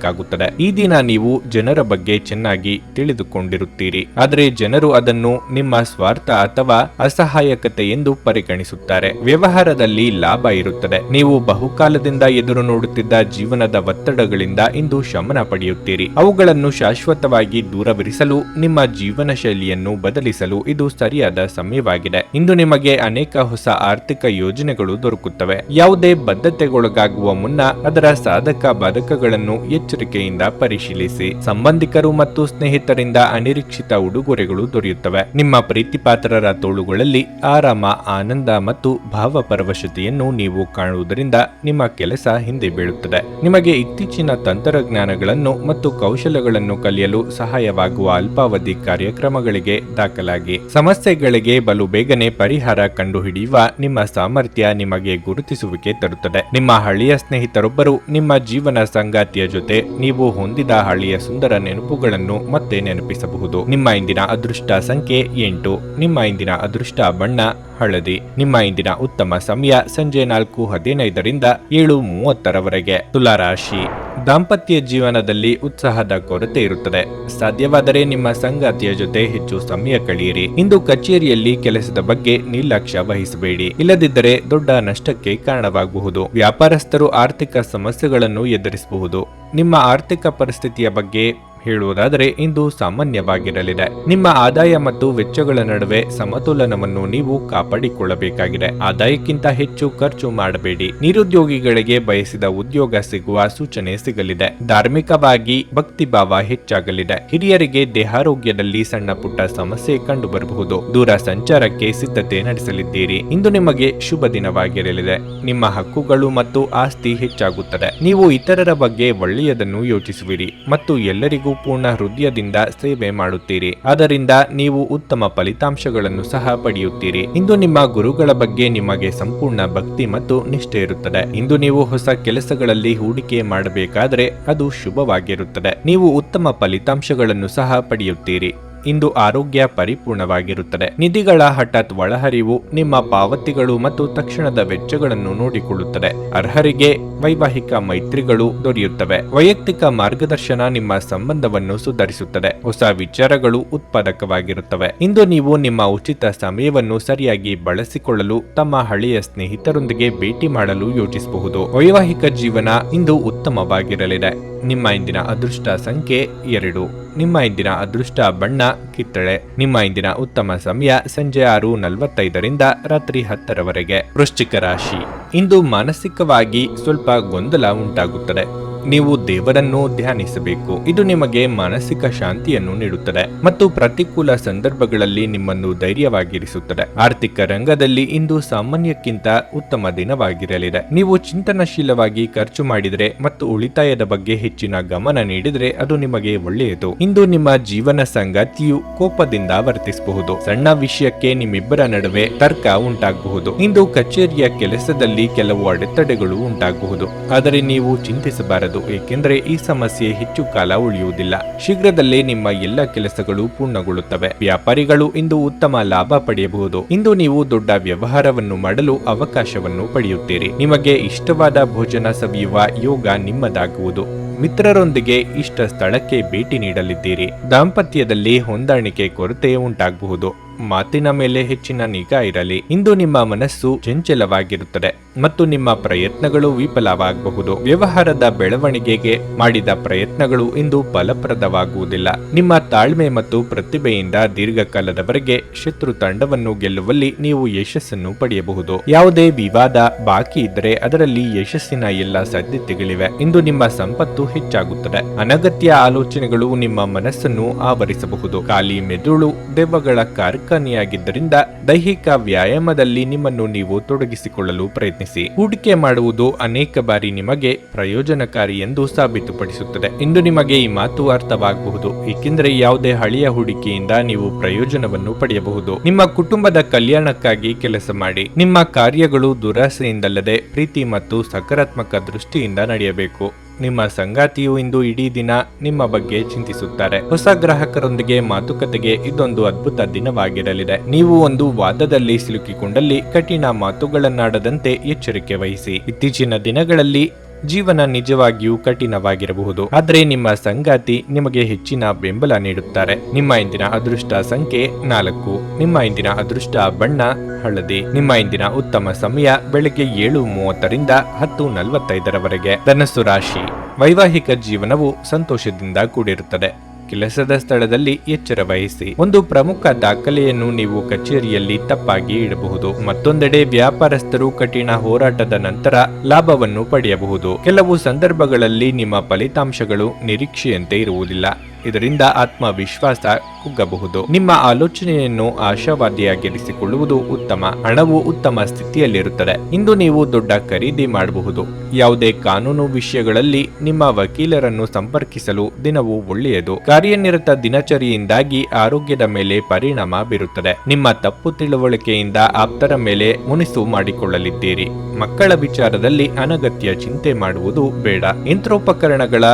ಈ ದಿನ ನೀವು ಜನರ ಬಗ್ಗೆ ಚೆನ್ನಾಗಿ ತಿಳಿದುಕೊಂಡಿರುತ್ತೀರಿ. ಆದರೆ ಜನರು ಅದನ್ನು ನಿಮ್ಮ ಸ್ವಾರ್ಥ ಅಥವಾ ಅಸಹಾಯಕತೆ ಎಂದು ಪರಿಗಣಿಸುತ್ತಾರೆ. ವ್ಯವಹಾರದಲ್ಲಿ ಲಾಭ ಇರುತ್ತದೆ. ನೀವು ಬಹುಕಾಲದಿಂದ ಎದುರು ನೋಡುತ್ತಿದ್ದ ಜೀವನದ ಒತ್ತಡಗಳಿಂದ ಇಂದು ಶಮನ ಪಡೆಯುತ್ತೀರಿ. ಅವುಗಳನ್ನು ಶಾಶ್ವತವಾಗಿ ದೂರವಿರಿಸಲು ನಿಮ್ಮ ಜೀವನ ಶೈಲಿಯನ್ನು ಬದಲಿಸಲು ಇದು ಸರಿಯಾದ ಸಮಯವಾಗಿದೆ. ಇಂದು ನಿಮಗೆ ಅನೇಕ ಹೊಸ ಆರ್ಥಿಕ ಯೋಜನೆಗಳು ದೊರಕುತ್ತವೆ. ಯಾವುದೇ ಬದ್ಧತೆಗೊಳಗಾಗುವ ಮುನ್ನ ಅದರ ಸಾಧಕ ಬಾಧಕಗಳನ್ನು ಎಚ್ಚರಿಕೆಯಿಂದ ಪರಿಶೀಲಿಸಿ. ಸಂಬಂಧಿಕರು ಮತ್ತು ಸ್ನೇಹಿತರಿಂದ ಅನಿರೀಕ್ಷಿತ ಉಡುಗೊರೆಗಳು ದೊರೆಯುತ್ತವೆ. ನಿಮ್ಮ ಪ್ರೀತಿಪಾತ್ರರ ತೋಳುಗಳಲ್ಲಿ ಆರಾಮ, ಆನಂದ ಮತ್ತು ಭಾವಪರವಶತೆಯನ್ನು ನೀವು ಕಾಣುವುದರಿಂದ ನಿಮ್ಮ ಕೆಲಸ ಹಿಂದೆ ಬೀಳುತ್ತದೆ. ನಿಮಗೆ ಇತ್ತೀಚಿನ ತಂತ್ರಜ್ಞಾನಗಳನ್ನು ಮತ್ತು ಕೌಶಲ್ಯಗಳನ್ನು ಕಲಿಯಲು ಸಹಾಯವಾಗುವ ಅಲ್ಪಾವಧಿ ಕಾರ್ಯಕ್ರಮಗಳಿಗೆ ದಾಖಲಾಗಿ. ಸಮಸ್ಯೆಗಳಿಗೆ ಬಲು ಬೇಗನೆ ಪರಿಹಾರ ಕಂಡುಹಿಡಿಯುವ ನಿಮ್ಮ ಸಾಮರ್ಥ್ಯ ನಿಮಗೆ ಗುರುತಿಸುವಿಕೆ ತರುತ್ತದೆ. ನಿಮ್ಮ ಹಳೆಯ ಸ್ನೇಹಿತರೊಬ್ಬರು ನಿಮ್ಮ ಜೀವನ ಸಂಗಾತಿಯ ಜೊತೆ ನೀವು ಹೊಂದಿದ ಹಳೆಯ ಸುಂದರ ನೆನಪುಗಳನ್ನು ಮತ್ತೆ ನೆನಪಿಸಬಹುದು. ನಿಮ್ಮ ಇಂದಿನ ಅದೃಷ್ಟ ಸಂಖ್ಯೆ 8. ನಿಮ್ಮ ಇಂದಿನ ಅದೃಷ್ಟ ಬಣ್ಣ ಹಳದಿ. ನಿಮ್ಮ ಇಂದಿನ ಉತ್ತಮ ಸಮಯ ಸಂಜೆ 4:15 7:30 ತುಲಾರಾಶಿ. ದಾಂಪತ್ಯ ಜೀವನದಲ್ಲಿ ಉತ್ಸಾಹದ ಕೊರತೆ ಇರುತ್ತದೆ. ಸಾಧ್ಯವಾದರೆ ನಿಮ್ಮ ಸಂಗಾತಿಯ ಜೊತೆ ಹೆಚ್ಚು ಸಮಯ ಕಳೆಯಿರಿ. ಇಂದು ಕಚೇರಿಯಲ್ಲಿ ಕೆಲಸದ ಬಗ್ಗೆ ನಿರ್ಲಕ್ಷ್ಯ ವಹಿಸಬೇಡಿ. ಇಲ್ಲದಿದ್ದರೆ ದೊಡ್ಡ ನಷ್ಟಕ್ಕೆ ಕಾರಣವಾಗಬಹುದು. ವ್ಯಾಪಾರಸ್ಥರು ಆರ್ಥಿಕ ಸಮಸ್ಯೆಗಳನ್ನು ಎದುರಿಸಬಹುದು. ನಿಮ್ಮ ಆರ್ಥಿಕ ಪರಿಸ್ಥಿತಿಯ ಬಗ್ಗೆ ಹೇಳುವುದಾದರೆ ಇಂದು ಸಾಮಾನ್ಯವಾಗಿರಲಿದೆ. ನಿಮ್ಮ ಆದಾಯ ಮತ್ತು ವೆಚ್ಚಗಳ ನಡುವೆ ಸಮತೋಲನವನ್ನು ನೀವು ಕಾಪಾಡಿಕೊಳ್ಳಬೇಕಾಗಿದೆ. ಆದಾಯಕ್ಕಿಂತ ಹೆಚ್ಚು ಖರ್ಚು ಮಾಡಬೇಡಿ. ನಿರುದ್ಯೋಗಿಗಳಿಗೆ ಬಯಸಿದ ಉದ್ಯೋಗ ಸಿಗುವ ಸೂಚನೆ ಸಿಗಲಿದೆ. ಧಾರ್ಮಿಕವಾಗಿ ಭಕ್ತಿಭಾವ ಹೆಚ್ಚಾಗಲಿದೆ. ಹಿರಿಯರಿಗೆ ದೇಹಾರೋಗ್ಯದಲ್ಲಿ ಸಣ್ಣ ಪುಟ್ಟ ಸಮಸ್ಯೆ ಕಂಡು ಬರಬಹುದು. ದೂರ ಸಂಚಾರಕ್ಕೆ ಸಿದ್ಧತೆ ನಡೆಸಲಿದ್ದೀರಿ. ಇಂದು ನಿಮಗೆ ಶುಭ ದಿನವಾಗಿರಲಿದೆ. ನಿಮ್ಮ ಹಕ್ಕುಗಳು ಮತ್ತು ಆಸ್ತಿ ಹೆಚ್ಚಾಗುತ್ತದೆ. ನೀವು ಇತರರ ಬಗ್ಗೆ ಒಳ್ಳೆಯದನ್ನು ಯೋಚಿಸುವಿರಿ ಮತ್ತು ಎಲ್ಲರಿಗೂ ಪೂರ್ಣ ಹೃದಯದಿಂದ ಸೇವೆ ಮಾಡುತ್ತೀರಿ. ಆದ್ದರಿಂದ ನೀವು ಉತ್ತಮ ಫಲಿತಾಂಶಗಳನ್ನು ಸಹ ಪಡೆಯುತ್ತೀರಿ. ಇಂದು ನಿಮ್ಮ ಗುರುಗಳ ಬಗ್ಗೆ ನಿಮಗೆ ಸಂಪೂರ್ಣ ಭಕ್ತಿ ಮತ್ತು ನಿಷ್ಠೆ ಇರುತ್ತದೆ. ಇಂದು ನೀವು ಹೊಸ ಕೆಲಸಗಳಲ್ಲಿ ಹೂಡಿಕೆ ಮಾಡಬೇಕಾದರೆ ಅದು ಶುಭವಾಗಿರುತ್ತದೆ. ನೀವು ಉತ್ತಮ ಫಲಿತಾಂಶಗಳನ್ನು ಸಹ ಪಡೆಯುತ್ತೀರಿ. ಇಂದು ಆರೋಗ್ಯ ಪರಿಪೂರ್ಣವಾಗಿರುತ್ತದೆ. ನಿಧಿಗಳ ಹಠಾತ್ ಒಳಹರಿವು ನಿಮ್ಮ ಪಾವತಿಗಳು ಮತ್ತು ತಕ್ಷಣದ ವೆಚ್ಚಗಳನ್ನು ನೋಡಿಕೊಳ್ಳುತ್ತದೆ. ಅರ್ಹರಿಗೆ ವೈವಾಹಿಕ ಮೈತ್ರಿಗಳು ದೊರೆಯುತ್ತವೆ. ವೈಯಕ್ತಿಕ ಮಾರ್ಗದರ್ಶನ ನಿಮ್ಮ ಸಂಬಂಧವನ್ನು ಸುಧಾರಿಸುತ್ತದೆ. ಹೊಸ ವಿಚಾರಗಳು ಉತ್ಪಾದಕವಾಗಿರುತ್ತವೆ. ಇಂದು ನೀವು ನಿಮ್ಮ ಉಚಿತ ಸಮಯವನ್ನು ಸರಿಯಾಗಿ ಬಳಸಿಕೊಳ್ಳಲು ತಮ್ಮ ಹಳೆಯ ಸ್ನೇಹಿತರೊಂದಿಗೆ ಭೇಟಿ ಮಾಡಲು ಯೋಚಿಸಬಹುದು. ವೈವಾಹಿಕ ಜೀವನ ಇಂದು ಉತ್ತಮವಾಗಿರಲಿದೆ. ನಿಮ್ಮ ಇಂದಿನ ಅದೃಷ್ಟ ಸಂಖ್ಯೆ 2. ನಿಮ್ಮ ಇಂದಿನ ಅದೃಷ್ಟ ಬಣ್ಣ ಕಿತ್ತಳೆ. ನಿಮ್ಮ ಇಂದಿನ ಉತ್ತಮ ಸಮಯ ಸಂಜೆ 6:45ರಿಂದ ರಾತ್ರಿ 10ರವರೆಗೆ. ವೃಶ್ಚಿಕ ರಾಶಿ. ಇಂದು ಮಾನಸಿಕವಾಗಿ ಸ್ವಲ್ಪ ಗೊಂದಲ ಉಂಟಾಗುತ್ತದೆ. ನೀವು ದೇವರನ್ನು ಧ್ಯಾನಿಸಬೇಕು. ಇದು ನಿಮಗೆ ಮಾನಸಿಕ ಶಾಂತಿಯನ್ನು ನೀಡುತ್ತದೆ ಮತ್ತು ಪ್ರತಿಕೂಲ ಸಂದರ್ಭಗಳಲ್ಲಿ ನಿಮ್ಮನ್ನು ಧೈರ್ಯವಾಗಿರಿಸುತ್ತದೆ. ಆರ್ಥಿಕ ರಂಗದಲ್ಲಿ ಇಂದು ಸಾಮಾನ್ಯಕ್ಕಿಂತ ಉತ್ತಮ ದಿನವಾಗಿರಲಿದೆ. ನೀವು ಚಿಂತನಶೀಲವಾಗಿ ಖರ್ಚು ಮಾಡಿದರೆ ಮತ್ತು ಉಳಿತಾಯದ ಬಗ್ಗೆ ಹೆಚ್ಚಿನ ಗಮನ ನೀಡಿದರೆ ಅದು ನಿಮಗೆ ಒಳ್ಳೆಯದು. ಇಂದು ನಿಮ್ಮ ಜೀವನ ಸಂಗಾತಿಯು ಕೋಪದಿಂದ ವರ್ತಿಸಬಹುದು. ಸಣ್ಣ ವಿಷಯಕ್ಕೆ ನಿಮ್ಮಿಬ್ಬರ ನಡುವೆ ತರ್ಕ ಉಂಟಾಗಬಹುದು. ಇಂದು ಕಚೇರಿಯ ಕೆಲಸದಲ್ಲಿ ಕೆಲವು ಅಡೆತಡೆಗಳು ಉಂಟಾಗಬಹುದು. ಆದರೆ ನೀವು ಚಿಂತಿಸಬಾರದು, ಏಕೆಂದರೆ ಈ ಸಮಸ್ಯೆ ಹೆಚ್ಚು ಕಾಲ ಉಳಿಯುವುದಿಲ್ಲ. ಶೀಘ್ರದಲ್ಲೇ ನಿಮ್ಮ ಎಲ್ಲ ಕೆಲಸಗಳು ಪೂರ್ಣಗೊಳ್ಳುತ್ತವೆ. ವ್ಯಾಪಾರಿಗಳು ಇಂದು ಉತ್ತಮ ಲಾಭ ಪಡೆಯಬಹುದು. ಇಂದು ನೀವು ದೊಡ್ಡ ವ್ಯವಹಾರವನ್ನು ಮಾಡಲು ಅವಕಾಶವನ್ನು ಪಡೆಯುತ್ತೀರಿ. ನಿಮಗೆ ಇಷ್ಟವಾದ ಭೋಜನ ಸವಿಯುವ ಯೋಗ ನಿಮ್ಮದಾಗುವುದು. ಮಿತ್ರರೊಂದಿಗೆ ಇಷ್ಟ ಸ್ಥಳಕ್ಕೆ ಭೇಟಿ ನೀಡಲಿದ್ದೀರಿ. ದಾಂಪತ್ಯದಲ್ಲಿ ಹೊಂದಾಣಿಕೆ ಕೊರತೆ ಉಂಟಾಗಬಹುದು. ಮಾತಿನ ಮೇಲೆ ಹೆಚ್ಚಿನ ನಿಗಾ ಇರಲಿ. ಇಂದು ನಿಮ್ಮ ಮನಸ್ಸು ಚಂಚಲವಾಗಿರುತ್ತದೆ ಮತ್ತು ನಿಮ್ಮ ಪ್ರಯತ್ನಗಳು ವಿಫಲವಾಗಬಹುದು. ವ್ಯವಹಾರದ ಬೆಳವಣಿಗೆಗೆ ಮಾಡಿದ ಪ್ರಯತ್ನಗಳು ಇಂದು ಫಲಪ್ರದವಾಗುವುದಿಲ್ಲ. ನಿಮ್ಮ ತಾಳ್ಮೆ ಮತ್ತು ಪ್ರತಿಭೆಯಿಂದ ದೀರ್ಘಕಾಲದವರೆಗೆ ಶತ್ರು ತಂಡವನ್ನು ಗೆಲ್ಲುವಲ್ಲಿ ನೀವು ಯಶಸ್ಸನ್ನು ಪಡೆಯಬಹುದು. ಯಾವುದೇ ವಿವಾದ ಬಾಕಿ ಇದ್ದರೆ ಅದರಲ್ಲಿ ಯಶಸ್ಸಿನ ಎಲ್ಲ ಸಾಧ್ಯತೆಗಳಿವೆ. ಇಂದು ನಿಮ್ಮ ಸಂಪತ್ತು ಹೆಚ್ಚಾಗುತ್ತದೆ. ಅನಗತ್ಯ ಆಲೋಚನೆಗಳು ನಿಮ್ಮ ಮನಸ್ಸನ್ನು ಆವರಿಸಬಹುದು. ಖಾಲಿ ಮೆದುಳು ದೆವ್ವಗಳ ಕಾರ್ಖಾನೆಯಾಗಿದ್ದರಿಂದ ದೈಹಿಕ ವ್ಯಾಯಾಮದಲ್ಲಿ ನಿಮ್ಮನ್ನು ನೀವು ತೊಡಗಿಸಿಕೊಳ್ಳಲು ಪ್ರಯತ್ನಿಸಿ. ಹೂಡಿಕೆ ಮಾಡುವುದು ಅನೇಕ ಬಾರಿ ನಿಮಗೆ ಪ್ರಯೋಜನಕಾರಿ ಎಂದು ಸಾಬೀತುಪಡಿಸುತ್ತದೆ. ಇಂದು ನಿಮಗೆ ಈ ಮಾತು ಅರ್ಥವಾಗಬಹುದು, ಏಕೆಂದರೆ ಯಾವುದೇ ಹಳೆಯ ಹೂಡಿಕೆಯಿಂದ ನೀವು ಪ್ರಯೋಜನವನ್ನು ಪಡೆಯಬಹುದು. ನಿಮ್ಮ ಕುಟುಂಬದ ಕಲ್ಯಾಣಕ್ಕಾಗಿ ಕೆಲಸ ಮಾಡಿ. ನಿಮ್ಮ ಕಾರ್ಯಗಳು ದುರಾಸೆಯಿಂದಲ್ಲದೆ ಪ್ರೀತಿ ಮತ್ತು ಸಕಾರಾತ್ಮಕ ದೃಷ್ಟಿಯಿಂದ ನಡೆಯಬೇಕು. ನಿಮ್ಮ ಸಂಗಾತಿಯು ಇಂದು ಇಡೀ ದಿನ ನಿಮ್ಮ ಬಗ್ಗೆ ಚಿಂತಿಸುತ್ತಾರೆ. ಹೊಸ ಗ್ರಾಹಕರೊಂದಿಗೆ ಮಾತುಕತೆಗೆ ಇದೊಂದು ಅದ್ಭುತ ದಿನವಾಗಿರಲಿದೆ. ನೀವು ಒಂದು ವಾದದಲ್ಲಿ ಸಿಲುಕಿಕೊಂಡಲ್ಲಿ ಕಠಿಣ ಮಾತುಗಳನ್ನಾಡದಂತೆ ಎಚ್ಚರಿಕೆ ವಹಿಸಿ. ಇತ್ತೀಚಿನ ದಿನಗಳಲ್ಲಿ ಜೀವನ ನಿಜವಾಗಿಯೂ ಕಠಿಣವಾಗಿರಬಹುದು, ಆದರೆ ನಿಮ್ಮ ಸಂಗಾತಿ ನಿಮಗೆ ಹೆಚ್ಚಿನ ಬೆಂಬಲ ನೀಡುತ್ತಾರೆ. ನಿಮ್ಮ ಇಂದಿನ ಅದೃಷ್ಟ ಸಂಖ್ಯೆ 4. ನಿಮ್ಮ ಇಂದಿನ ಅದೃಷ್ಟ ಬಣ್ಣ ಹಳದಿ. ನಿಮ್ಮ ಇಂದಿನ ಉತ್ತಮ ಸಮಯ ಬೆಳಗ್ಗೆ 7:30ರಿಂದ 10:45ರವರೆಗೆ. ಧನಸ್ಸು ರಾಶಿ. ವೈವಾಹಿಕ ಜೀವನವು ಸಂತೋಷದಿಂದ ಕೂಡಿರುತ್ತದೆ. ಕೆಲಸದ ಸ್ಥಳದಲ್ಲಿ ಎಚ್ಚರ ವಹಿಸಿ. ಒಂದು ಪ್ರಮುಖ ದಾಖಲೆಯನ್ನು ನೀವು ಕಚೇರಿಯಲ್ಲಿ ತಪ್ಪಾಗಿ ಇಡಬಹುದು. ಮತ್ತೊಂದೆಡೆ ವ್ಯಾಪಾರಸ್ಥರು ಕಠಿಣ ಹೋರಾಟದ ನಂತರ ಲಾಭವನ್ನು ಪಡೆಯಬಹುದು. ಕೆಲವು ಸಂದರ್ಭಗಳಲ್ಲಿ ನಿಮ್ಮ ಫಲಿತಾಂಶಗಳು ನಿರೀಕ್ಷೆಯಂತೆ ಇರುವುದಿಲ್ಲ. ಇದರಿಂದ ಆತ್ಮವಿಶ್ವಾಸ ಕುಗ್ಗಬಹುದು. ನಿಮ್ಮ ಆಲೋಚನೆಯನ್ನು ಆಶಾವಾದಿಯಾಗಿರಿಸಿಕೊಳ್ಳುವುದು ಉತ್ತಮ. ಹಣವು ಉತ್ತಮ ಸ್ಥಿತಿಯಲ್ಲಿರುತ್ತದೆ. ಇಂದು ನೀವು ದೊಡ್ಡ ಖರೀದಿ ಮಾಡಬಹುದು. ಯಾವುದೇ ಕಾನೂನು ವಿಷಯಗಳಲ್ಲಿ ನಿಮ್ಮ ವಕೀಲರನ್ನು ಸಂಪರ್ಕಿಸಲು ದಿನವು ಒಳ್ಳೆಯದು. ಕಾರ್ಯನಿರತ ದಿನಚರಿಯಿಂದಾಗಿ ಆರೋಗ್ಯದ ಮೇಲೆ ಪರಿಣಾಮ ಬೀರುತ್ತದೆ. ನಿಮ್ಮ ತಪ್ಪು ತಿಳುವಳಿಕೆಯಿಂದ ಆಪ್ತರ ಮೇಲೆ ಮುನಿಸು ಮಾಡಿಕೊಳ್ಳಲಿದ್ದೀರಿ. ಮಕ್ಕಳ ವಿಚಾರದಲ್ಲಿ ಅನಗತ್ಯ ಚಿಂತೆ ಮಾಡುವುದು ಬೇಡ. ಯಂತ್ರೋಪಕರಣಗಳ